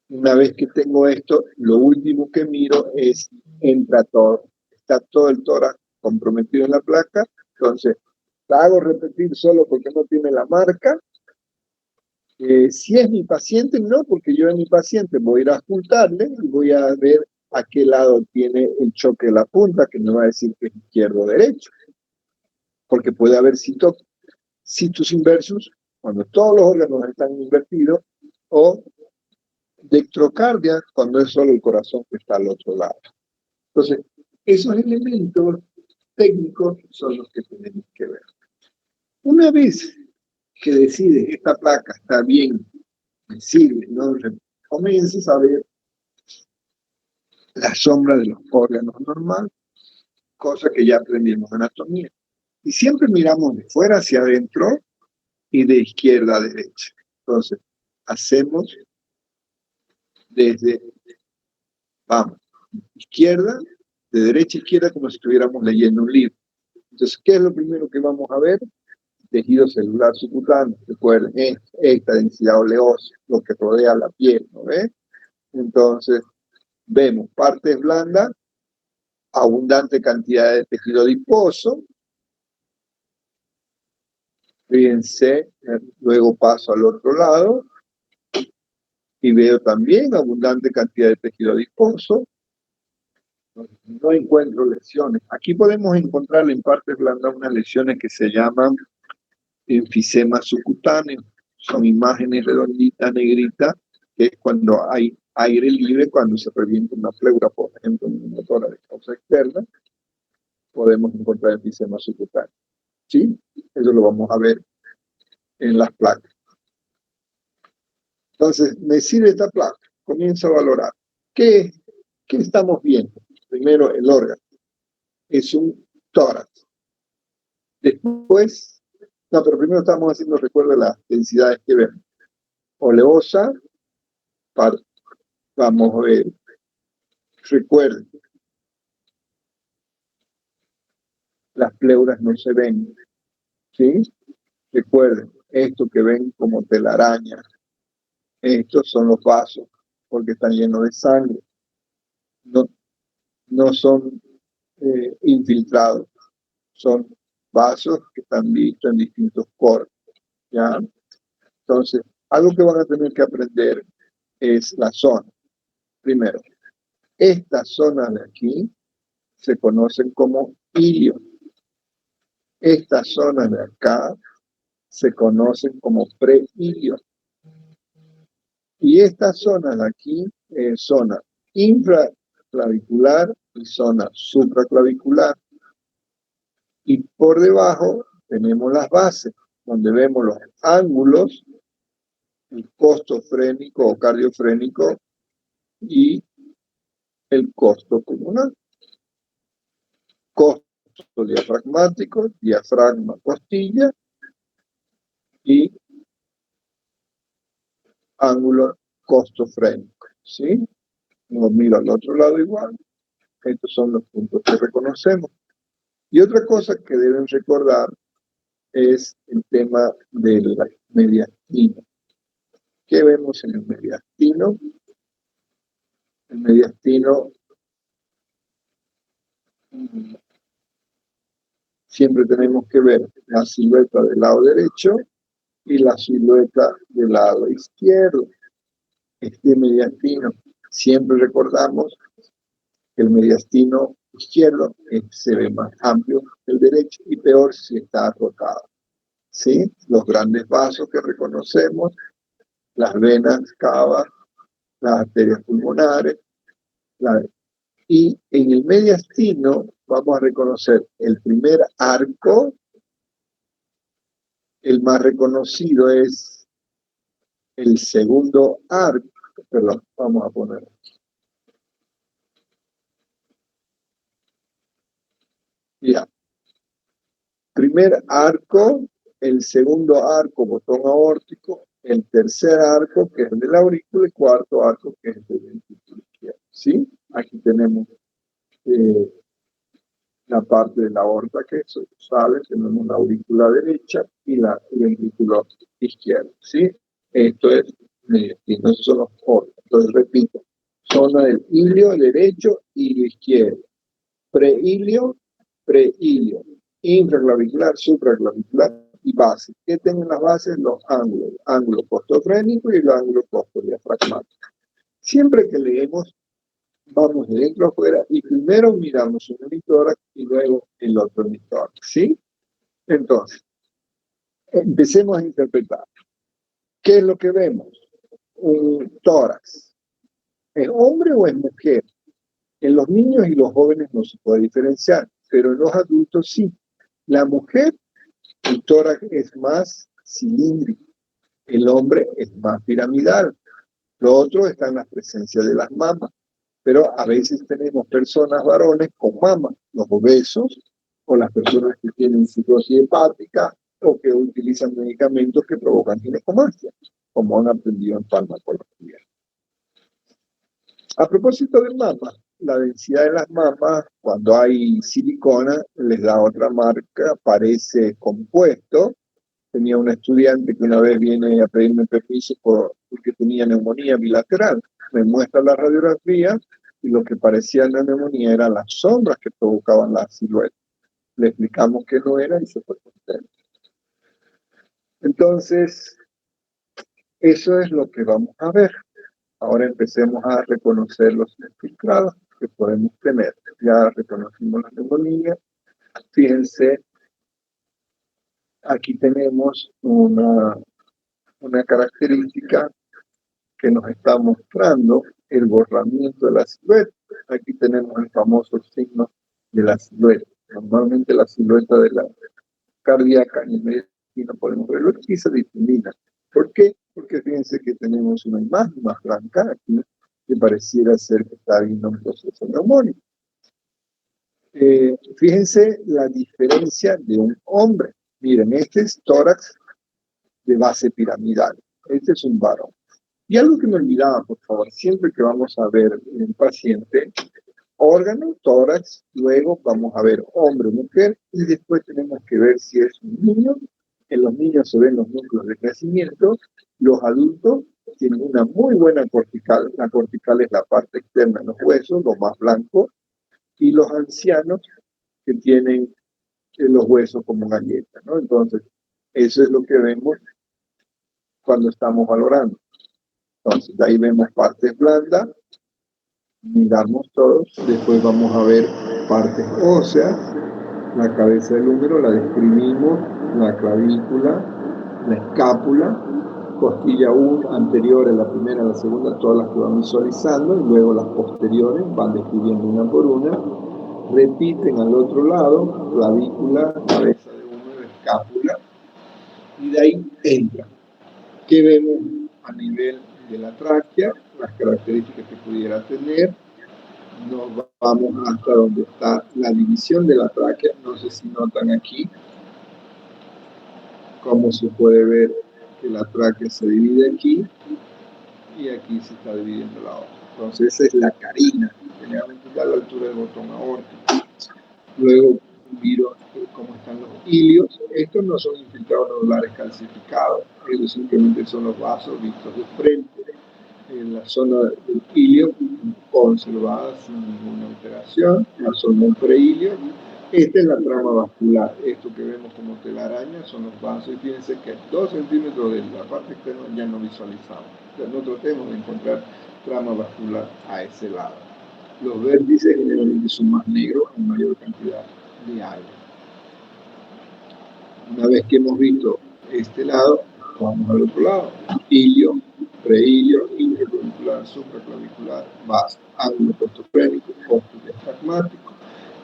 una vez que tengo esto, lo último que miro es, está todo el tórax comprometido en la placa, entonces la hago repetir solo porque no tiene la marca. Si es mi paciente, no, porque yo es mi paciente, voy a ir a ocultarle y voy a ver a qué lado tiene el choque de la punta, que me va a decir que es izquierdo o derecho, porque puede haber situs inversus, cuando todos los órganos están invertidos, o dextrocardia, cuando es solo el corazón que está al otro lado. Entonces, esos elementos técnicos son los que tenemos que ver. Una vez que decides esta placa está bien, me sirve, ¿no? Comiences a ver la sombra de los órganos normales, cosa que ya aprendimos en anatomía. Y siempre miramos de fuera hacia adentro y de izquierda a derecha. Entonces, hacemos desde, izquierda, de derecha a izquierda, como si estuviéramos leyendo un libro. Entonces, ¿qué es lo primero que vamos a ver? Tejido celular subcutáneo, recuerden, esta densidad oleosa, lo que rodea la piel, ¿no ves? Entonces, vemos partes blandas, abundante cantidad de tejido adiposo. Fíjense, luego paso al otro lado y veo también abundante cantidad de tejido adiposo. No encuentro lesiones. Aquí podemos encontrar en partes blandas unas lesiones que se llaman enfisema subcutáneo. Son imágenes redonditas, negritas, que es cuando hay aire libre, cuando se revienta una pleura, por ejemplo, en una motora de causa externa, podemos encontrar enfisema subcutáneo. ¿Sí? Eso lo vamos a ver en las placas. Entonces, me sirve esta placa. Comienzo a valorar. ¿Qué estamos viendo? Primero, el órgano. Es un tórax. Después, no, pero primero estamos haciendo recuerdo de las densidades que vemos. Oleosa, vamos a ver. Recuerden, las pleuras no se ven. ¿Sí? Recuerden, esto que ven como telaraña, estos son los vasos, porque están llenos de sangre. No son infiltrados, son vasos que están vistos en distintos cortes, ¿ya? Entonces, algo que van a tener que aprender es la zona. Primero, estas zonas de aquí se conocen como ilio. Estas zonas de acá se conocen como preilio. Y estas zonas de aquí, zona infraclavicular y zona supraclavicular. Y por debajo tenemos las bases, donde vemos los ángulos, el costo frénico o cardiofrénico y el costo pulmonar. Costo diafragmático, diafragma, costilla y ángulo costofrénico, ¿sí? Nos miro al otro lado igual. Estos son los puntos que reconocemos. Y otra cosa que deben recordar es el tema del mediastino. ¿Qué vemos en el mediastino? El mediastino siempre tenemos que ver la silueta del lado derecho y la silueta del lado izquierdo. Este mediastino, siempre recordamos que el mediastino izquierdo se ve más amplio que el derecho y peor si está rotado. ¿Sí? Los grandes vasos que reconocemos, las venas cavas, las arterias pulmonares, y en el mediastino vamos a reconocer el primer arco. El más reconocido es el segundo arco. Perdón, vamos a poner aquí. Ya. Primer arco el segundo arco, botón aórtico, el tercer arco, que es el de la aurícula, y cuarto arco, que es el del ventrículo izquierdo. ¿Sí? Aquí tenemos la parte de la aorta que sale, tenemos la aurícula derecha y el ventrículo izquierdo. ¿Sí? Esto es, entonces son los órganos. Entonces repito, zona del ilio derecho, ilio izquierdo, preilio, infraclavicular, supraclavicular y base. ¿Qué tienen las bases? Los ángulos, ángulo costofrénico y el ángulo costodiafragmático. Siempre que leemos, vamos de dentro a afuera y primero miramos un tórax y luego el otro tórax. ¿Sí? Entonces, empecemos a interpretar. ¿Qué es lo que vemos? Un tórax. ¿Es hombre o es mujer? En los niños y los jóvenes no se puede diferenciar, pero en los adultos sí. La mujer, el tórax es más cilíndrico, el hombre es más piramidal. Lo otro está en la presencia de las mamas, pero a veces tenemos personas varones con mamas, los obesos, o las personas que tienen cirrosis hepática, o que utilizan medicamentos que provocan ginecomastia, como han aprendido en farmacología. A propósito de mamas, la densidad de las mamas, cuando hay silicona, les da otra marca, parece compuesto. Tenía una estudiante que una vez viene a pedirme permiso porque tenía neumonía bilateral. Me muestra la radiografía y lo que parecía la neumonía eran las sombras que provocaban la silueta. Le explicamos que no era y se fue contento. Entonces, eso es lo que vamos a ver. Ahora empecemos a reconocer los infiltrados que podemos tener. Ya reconocimos la neumonía. Fíjense, aquí tenemos una característica que nos está mostrando el borramiento de la silueta. Aquí tenemos el famoso signo de la silueta. Normalmente la silueta de la cardíaca en medicina podemos verlo y se difumina. ¿Por qué? Porque fíjense que tenemos una imagen más blanca aquí que pareciera ser que está habiendo un proceso neumónico. Fíjense la diferencia de un hombre. Miren, este es tórax de base piramidal. Este es un varón. Y algo que me olvidaba, por favor, siempre que vamos a ver un paciente, órgano, tórax, luego vamos a ver hombre o mujer, y después tenemos que ver si es un niño. En los niños se ven los núcleos de crecimiento, los adultos tienen una muy buena cortical, la cortical es la parte externa de los huesos, lo más blanco, y los ancianos que tienen los huesos como galletas, ¿no? Entonces, eso es lo que vemos cuando estamos valorando. Entonces, de ahí vemos partes blandas, miramos todos, después vamos a ver partes óseas, la cabeza del húmero la describimos, la clavícula, la escápula, costilla 1 anterior, la primera, la segunda, todas las que van visualizando, y luego las posteriores van describiendo una por una, repiten al otro lado, clavícula, cabeza del húmero, escápula, y de ahí entra. ¿Qué vemos a nivel de la tráquea? Las características que pudiera tener. Nos vamos hasta donde está la división de la tráquea. No sé si notan aquí cómo se puede ver que la tráquea se divide aquí y aquí se está dividiendo la otra. Entonces esa es la carina, generalmente está a la altura del botón aórtico. Luego miro cómo están los ilios. Estos no son infiltrados nodulares calcificados, ellos simplemente son los vasos vistos de frente. En la zona del ilio conservada sin ninguna alteración, la zona del preilio. Esta es la trama vascular. Esto que vemos como telaraña son los vasos. Y fíjense que 2 centímetros de la parte externa ya no visualizamos. Entonces no tratemos de encontrar trama vascular a ese lado. Los vértices generalmente son más negros en mayor cantidad de aire. Una vez que hemos visto este lado, vamos al otro lado. Ilio, preilio, infraclavicular, supraclavicular, base, ángulo costofrénico, costodiafragmático.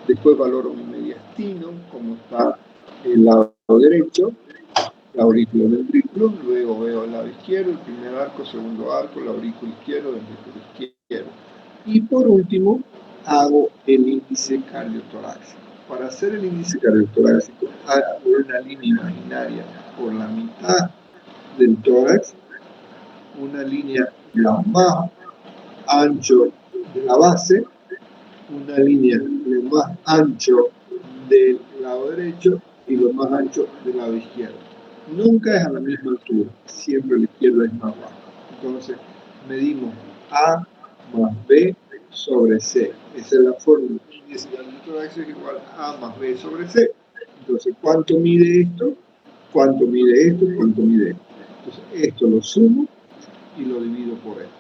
Después valoro mi mediastino, como está el lado derecho, la aurícula del ventrículo. Luego veo el lado izquierdo, el primer arco, segundo arco, la aurícula izquierdo, el ventrículo izquierdo. Y por último, hago el índice cardiotorácico. Para hacer el índice cardiotorácico, hago una línea imaginaria por la mitad del tórax, una línea lo más ancho de la base, una línea lo más ancho del lado derecho y lo más ancho del lado izquierdo. Nunca es a la misma altura, siempre la izquierda es más baja. Entonces, medimos A más B sobre C. Esa es la fórmula. Índice de tórax es igual a A más B sobre C. Entonces, ¿cuánto mide esto? ¿Cuánto mide esto? ¿Cuánto mide esto? Entonces, esto lo sumo y lo divido por esto.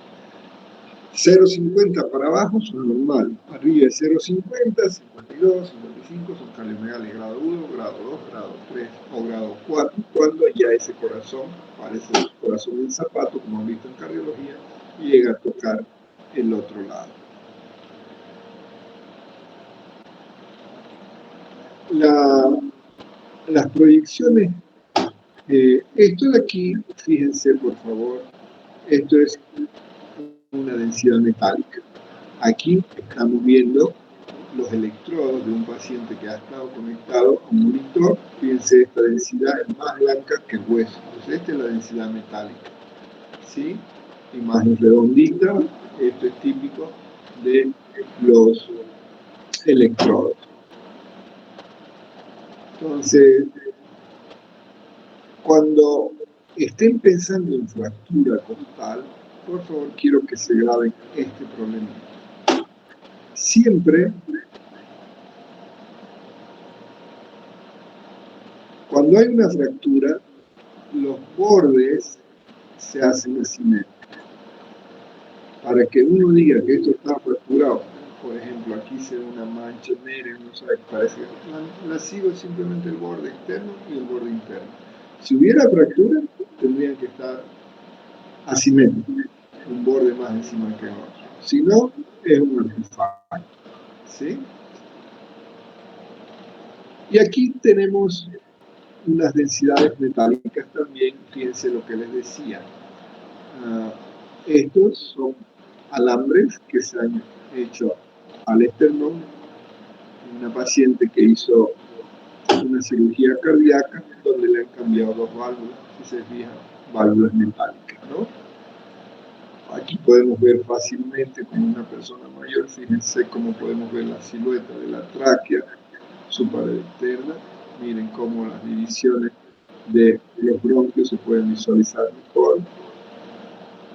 0,50 para abajo son normal. Arriba de 0,50, 52, 55 son cardiomegalia grado 1, grado 2, grado 3 o grado 4, cuando ya ese corazón, parece el corazón del zapato, como han visto en cardiología, llega a tocar el otro lado. Las proyecciones, esto de aquí, fíjense por favor, esto es una densidad metálica. Aquí estamos viendo los electrodos de un paciente que ha estado conectado a un monitor. Fíjense, esta densidad es más blanca que el hueso. Entonces, esta es la densidad metálica. ¿Sí? Imagen redondita. Esto es típico de los electrodos. Entonces, cuando estén pensando en fractura costal, por favor, quiero que se graben este problema. Siempre, cuando hay una fractura, los bordes se hacen asimétricos. Para que uno diga que esto está fracturado, por ejemplo, aquí se ve una mancha negra, no sabe, parece que la sigo simplemente el borde externo y el borde interno. Si hubiera fractura, tendrían que estar asimétricos, un borde más encima que el otro. Si no, es un artefacto. ¿Sí? Y aquí tenemos unas densidades metálicas también, fíjense lo que les decía. Estos son alambres que se han hecho al esternón, una paciente que hizo una cirugía cardíaca donde le han cambiado dos válvulas, si se fijan, válvulas metálicas, ¿no? Aquí podemos ver fácilmente como una persona mayor, fíjense cómo podemos ver la silueta de la tráquea, su pared externa, miren cómo las divisiones de los bronquios se pueden visualizar mejor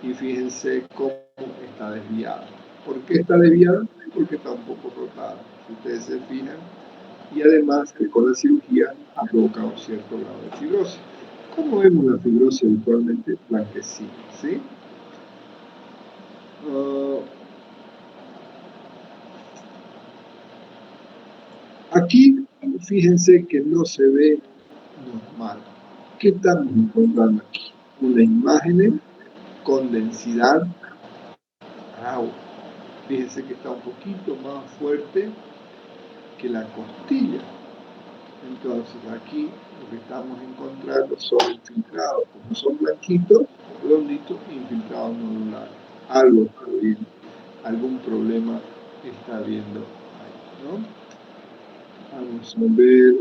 y fíjense cómo está desviada. ¿Por qué está desviada? Porque está un poco rotada, si ustedes se fijan, y además que con la cirugía ha provocado cierto grado de fibrosis. ¿Cómo vemos la fibrosis habitualmente? Blanquecina, ¿sí? Aquí, fíjense que no se ve normal. ¿Qué estamos encontrando aquí? Una imagen con densidad agua. Fíjense que está un poquito más fuerte que la costilla. Entonces aquí lo que estamos encontrando son infiltrados, como son blanquitos, redonditos, infiltrados nodulares. Algo está viendo, algún problema está viendo ahí, ¿no? Vamos a ver.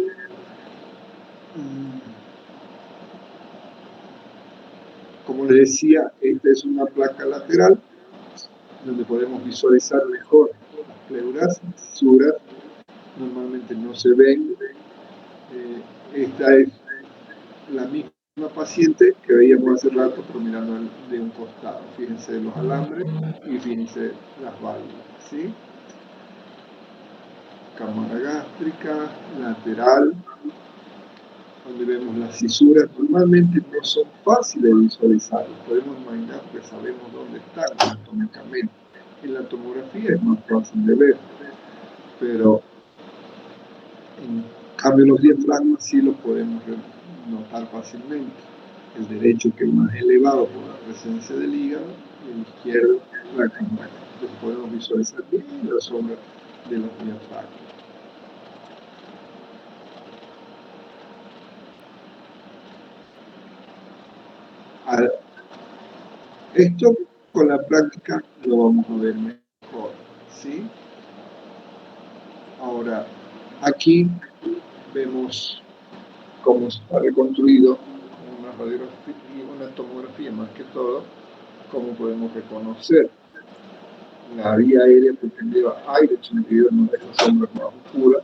Como les decía, esta es una placa lateral donde podemos visualizar mejor las pleuras, fisuras, normalmente no se ven. Esta es la misma paciente que veíamos hace rato, pero mirando de un costado. Fíjense los alambres y fíjense las válvulas, ¿sí? Cámara gástrica, lateral, donde vemos las fisuras. Normalmente no son fáciles de visualizar, podemos imaginar que sabemos dónde están anatómicamente. En la tomografía es más fácil de ver, pero en cambio los diafragmas sí los podemos notar fácilmente. El derecho que es más elevado por la presencia del hígado y el izquierdo la cámara. Entonces podemos visualizar bien la sombra de los diafragmas. Esto con la práctica lo vamos a ver mejor, ¿sí? Ahora, aquí vemos cómo está reconstruido radiografía y una tomografía más que todo, cómo podemos reconocer la vía aérea porque lleva aire en su interior, no esas sombras más oscuras.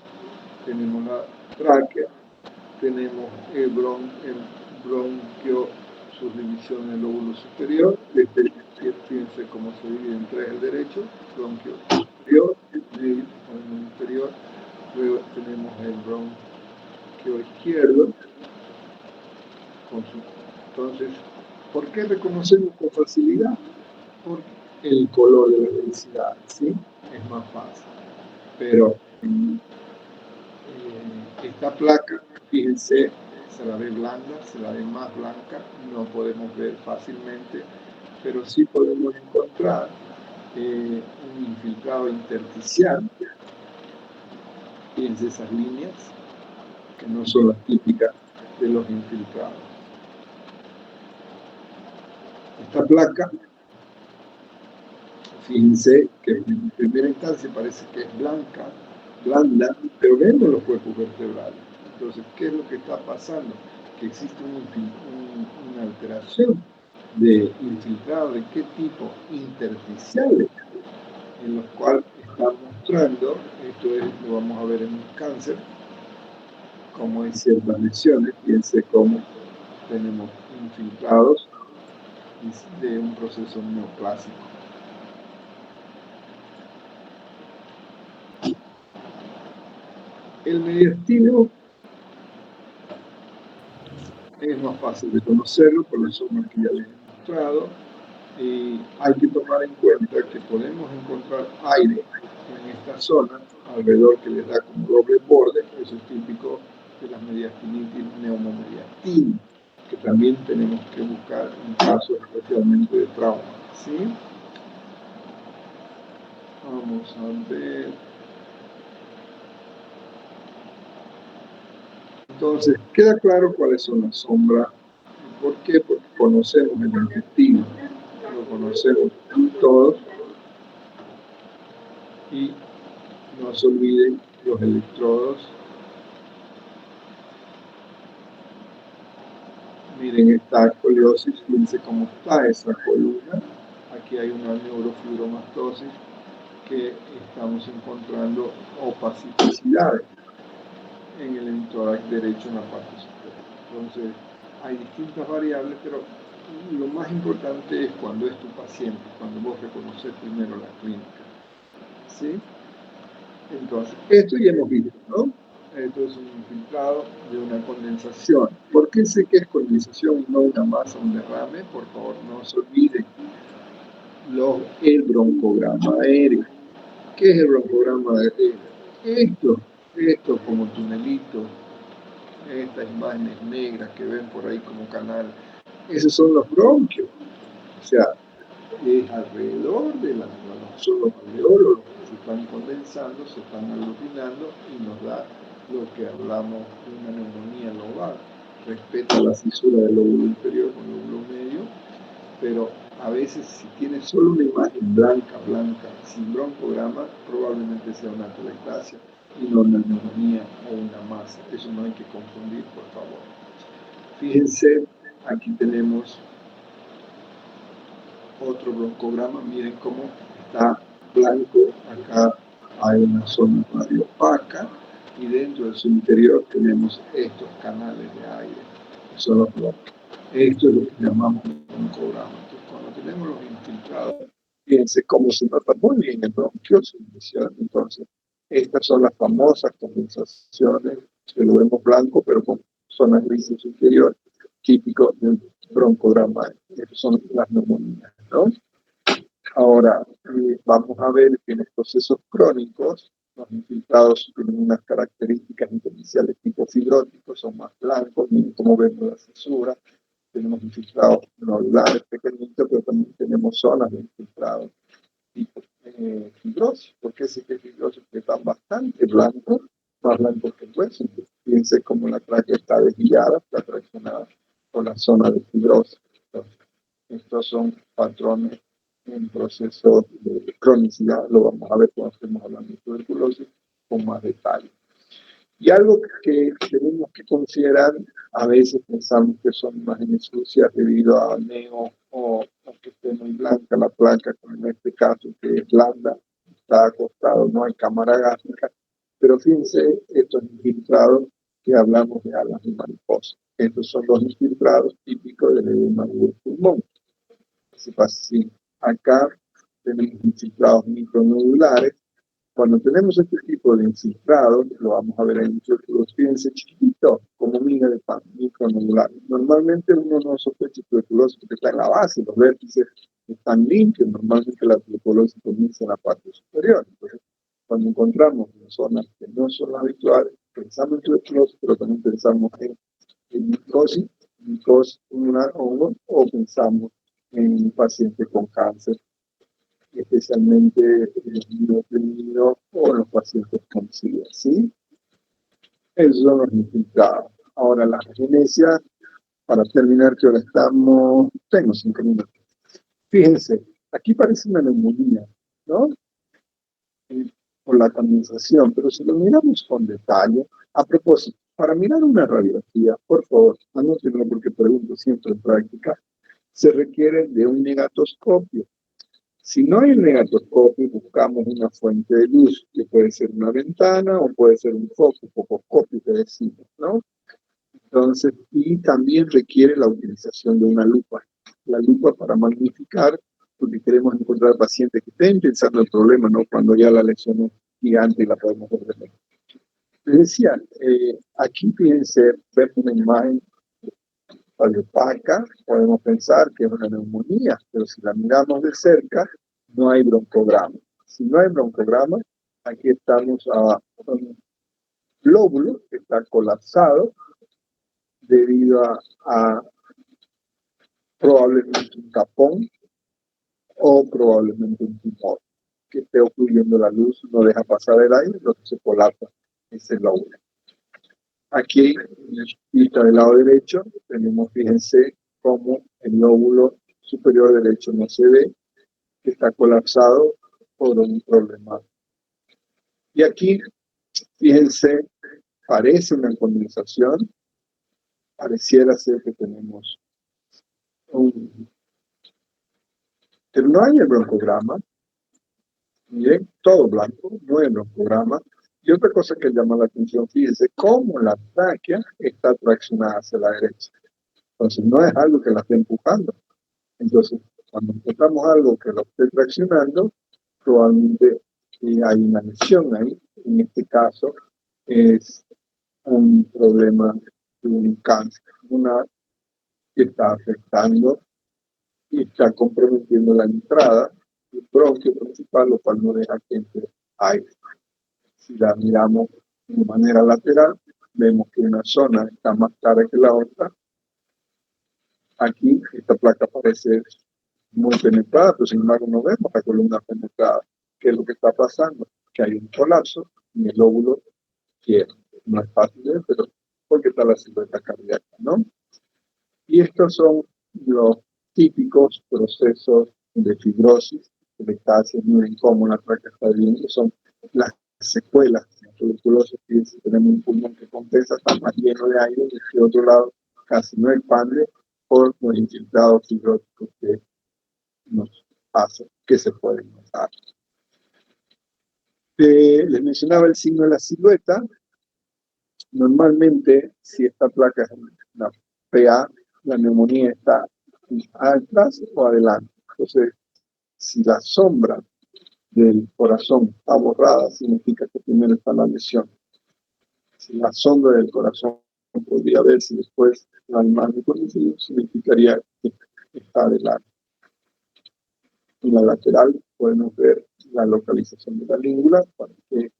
Tenemos la tráquea, tenemos el bronquio, sus divisiones del lóbulo superior. Fíjense cómo se divide en tres el derecho, bronquio superior, el medio, el inferior. Luego tenemos el bronquio izquierdo. Entonces, ¿por qué reconocemos con facilidad? Porque el color de la densidad, ¿sí? Es más fácil. Pero esta placa, fíjense, se la ve blanda, se la ve más blanca, no podemos ver fácilmente, pero sí podemos encontrar un infiltrado intersticial. Fíjense esas líneas, que no son las típicas de los infiltrados. Esta placa, fíjense que en primera instancia parece que es blanca, blanda, pero vemos los cuerpos vertebrales. Entonces, ¿qué es lo que está pasando? Que existe una alteración de infiltrado, ¿de qué tipo? Intersticiales, en los cuales está mostrando, esto lo vamos a ver en un cáncer, como hay ciertas lesiones, fíjense cómo tenemos infiltrados de un proceso neoplásico. El mediastino es más fácil de conocerlo por las sombras que ya les he mostrado. Y hay que tomar en cuenta que podemos encontrar aire en esta zona, alrededor que les da como doble borde, eso es típico de las mediastinitis neumomediastina, que también tenemos que buscar en casos especialmente de trauma, ¿sí? Vamos a ver. Entonces, queda claro cuáles son las sombras. ¿Por qué? Porque conocemos el objetivo, lo conocemos todos. Y no se olviden los electrodos. Miren esta escoliosis, fíjense cómo está esa columna. Aquí hay una neurofibromastosis que estamos encontrando opacificidades en el entórax derecho en la parte superior. Entonces, hay distintas variables, pero lo más importante es cuando es tu paciente, cuando vos reconoces primero la clínica. ¿Sí? Entonces, esto ya hemos visto, ¿no? Esto es un infiltrado de una condensación. ¿Por qué sé que es condensación y no una masa, un derrame? Por favor, no se olviden. El broncograma aéreo. ¿Qué es el broncograma aéreo? Esto como tunelitos, estas imágenes negras que ven por ahí como canal, esos son los bronquios. O sea, es alrededor de son los alveolos que se están condensando, se están aglutinando y nos da lo que hablamos de una neumonía lobar. Respeta la fisura del lóbulo inferior con el lóbulo medio, pero a veces si tiene solo una imagen blanca, sin broncograma, probablemente sea una atelectasia y no una neumonía o una masa. Eso no hay que confundir, por favor. Fíjense, aquí tenemos otro broncograma, miren cómo está blanco, acá hay una zona radio opaca y dentro de su interior tenemos estos canales de aire, que son los bronquios. Esto es lo que llamamos broncograma. Entonces, cuando tenemos los infiltrados, fíjense cómo se nota muy bien el bronquio, su división. Entonces, estas son las famosas condensaciones, que lo vemos blanco, pero con zonas grises en su interior, típico del broncograma. Estas son las neumonías, ¿no? Ahora, vamos a ver que en los procesos crónicos, los infiltrados tienen unas características intersticiales tipo fibróticos, son más blancos, miren cómo vemos la cesura. Tenemos infiltrados nodulares pequeñitos, pero también tenemos zonas de infiltrados tipo fibrosis. ¿Por qué sé que es fibrosis? Porque están bastante blancos, más blancos que el hueso. Fíjense cómo la tráquea está desviada, está traicionada por la zona de fibrosis. Entonces, estos son patrones en proceso de cronicidad, lo vamos a ver cuando estemos hablando de tuberculosis con más detalle. Y algo que tenemos que considerar A veces pensamos que son imágenes sucias debido a neo o que esté muy blanca la placa, como en este caso que es blanda, está acostado, no hay cámara gástrica. Pero fíjense, estos infiltrados que hablamos de alas de mariposa. Estos son los infiltrados típicos del edema del pulmón. Se pasa así. Acá tenemos infiltrados micronodulares. Cuando tenemos este tipo de infiltrados, lo vamos a ver en muchos, fíjense, chiquitos, como miga de pan, micronodulares. Normalmente uno no sospecha tuberculosis porque está en la base, los vértices están limpios, normalmente la tuberculosis comienza en la parte superior. Entonces, cuando encontramos zonas que no son las habituales, pensamos en tuberculosis, pero también pensamos en micosis, pulmonar o pensamos en un paciente con cáncer, especialmente en los deprimidos o en los pacientes con SIDA, ¿sí? Esos son los infiltrados. Ahora, la genesia, para terminar, que ahora estamos, tengo 5 minutos. Fíjense, aquí parece una neumonía, ¿no? Por la condensación, pero si lo miramos con detalle, a propósito, para mirar una radiografía, por favor, anótenlo porque pregunto siempre en práctica, se requiere de un negatoscopio. Si no hay un negatoscopio, buscamos una fuente de luz, que puede ser una ventana o puede ser un focoscopio que decimos, ¿no? Entonces, y también requiere la utilización de una lupa. La lupa para magnificar, porque queremos encontrar pacientes que estén pensando el problema, ¿no? Cuando ya la lesión es gigante y la podemos resolver. Les decía, aquí fíjense, ver una imagen opaca, podemos pensar que es una neumonía, pero si la miramos de cerca, no hay broncograma. Si no hay broncograma, aquí estamos a un lóbulo que está colapsado debido a probablemente un tapón o probablemente un tumor que esté ocurriendo la luz, no deja pasar el aire, entonces se colapsa ese lóbulo. Aquí, en la vista del lado derecho, tenemos, fíjense, cómo el lóbulo superior derecho no se ve, que está colapsado por un problema. Y aquí, fíjense, parece una condensación, pareciera ser que tenemos un... Pero no hay el broncograma, miren, todo blanco, no hay el broncograma. Y otra cosa que llama la atención, fíjense cómo la tráquea está traccionada hacia la derecha. Entonces, no es algo que la esté empujando. Entonces, cuando encontramos algo que lo esté traccionando, probablemente hay una lesión ahí. En este caso, es un problema de un cáncer pulmonar que está afectando y está comprometiendo la entrada del bronquio principal, lo cual no deja que entre aire. Si la miramos de manera lateral, vemos que una zona está más clara que la otra. Aquí, esta placa parece muy penetrada, pero sin embargo no vemos la columna penetrada. ¿Qué es lo que está pasando? Que hay un colapso en el lóbulo que no es fácil de ver, pero porque está la silueta cardíaca, ¿no? Y estos son los típicos procesos de fibrosis, que está haciendo miren cómo la placa está viendo, son las secuelas de la tuberculosis, que si tenemos un pulmón que compensa, está más lleno de aire, y de otro lado casi no expande por los infiltrados fibróticos que nos pasa, que se pueden notar. Les mencionaba el signo de la silueta. Normalmente, si esta placa es una PA, la neumonía está atrás o adelante. Entonces, si la sombra del corazón está borrada, significa que primero está la lesión. Si la sombra del corazón podría verse después la imagen conocida, significaría que está adelante. En la lateral podemos ver la localización de la língula, que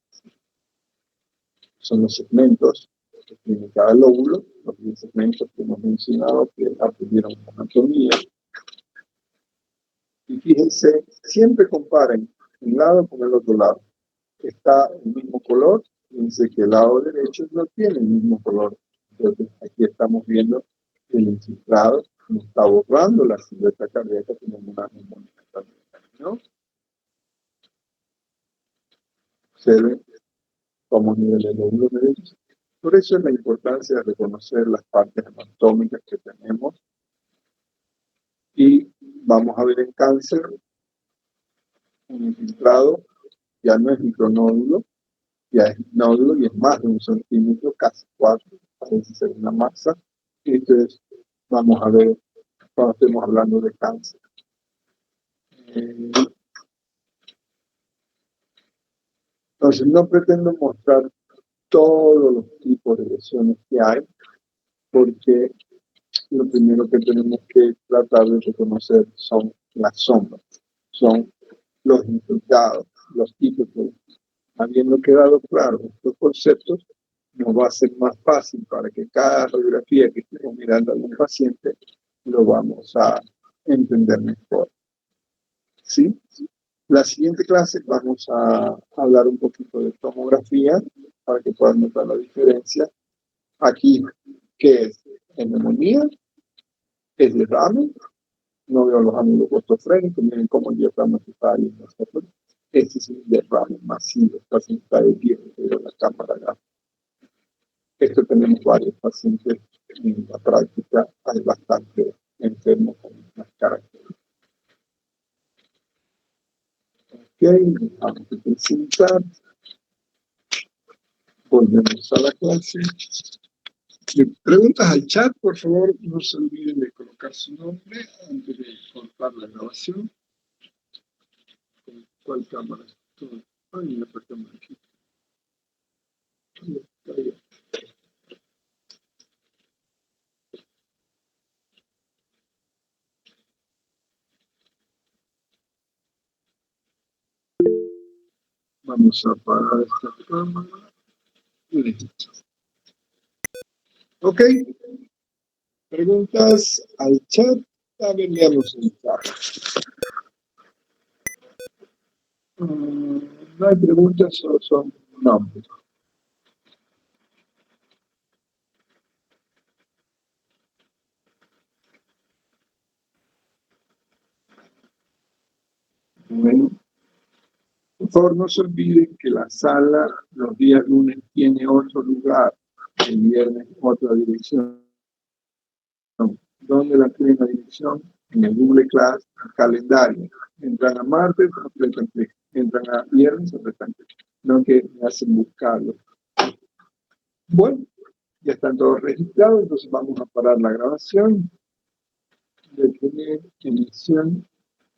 son los segmentos que tiene cada lóbulo, los 10 segmentos que hemos mencionado que aprendieron anatomía. Y fíjense, siempre comparen un lado con el otro lado. Está el mismo color, fíjense que el lado derecho no tiene el mismo color. Entonces aquí estamos viendo el infiltrado nos está borrando la silueta cardíaca, tenemos una neumonía también, ¿no? Observen cómo a nivel del lóbulo derecho Por eso es la importancia de reconocer las partes anatómicas que tenemos. Y vamos a ver en cáncer un infiltrado, ya no es micronódulo, ya es nódulo y es más de 1 centímetro, casi 4, parece ser una masa. Entonces, vamos a ver cuando estemos hablando de cáncer. Entonces, no pretendo mostrar todos los tipos de lesiones que hay, porque lo primero que tenemos que tratar de reconocer son las sombras, son los infiltrados, los tipos de... Habiendo quedado claro estos conceptos, nos va a ser más fácil para que cada radiografía que estemos mirando a algún paciente lo vamos a entender mejor. ¿Sí? La siguiente clase vamos a hablar un poquito de tomografía para que puedan notar la diferencia. Aquí, ¿qué es? ¿Es neumonía? ¿Es derrame? No veo los ángulos ortofrénicos, miren cómo el diafragma se está ahí. Este es un derrame masivo, el paciente está de pie, pero la cámara acá. Esto tenemos varios pacientes en la práctica, hay bastante enfermos con estas características. Ok, vamos a presentar. Volvemos a la clase. Preguntas al chat, por favor, no se olviden de colocar su nombre antes de cortar la grabación. ¿Cuál cámara? Ay, la cámara aquí. Vamos a apagar esta cámara. Listo. Ok. Preguntas al chat. También veamos el chat. No hay preguntas, solo son nombres. Bueno, por favor, no se olviden que la sala los días lunes tiene otro lugar, el viernes otra dirección. ¿Dónde la tienen la dirección? En el Google Class, calendario. Entran a martes, apretan clic. Entran a viernes, apretan clic. No que me hacen buscarlo. Bueno, ya están todos registrados, entonces vamos a parar la grabación. Detener emisión.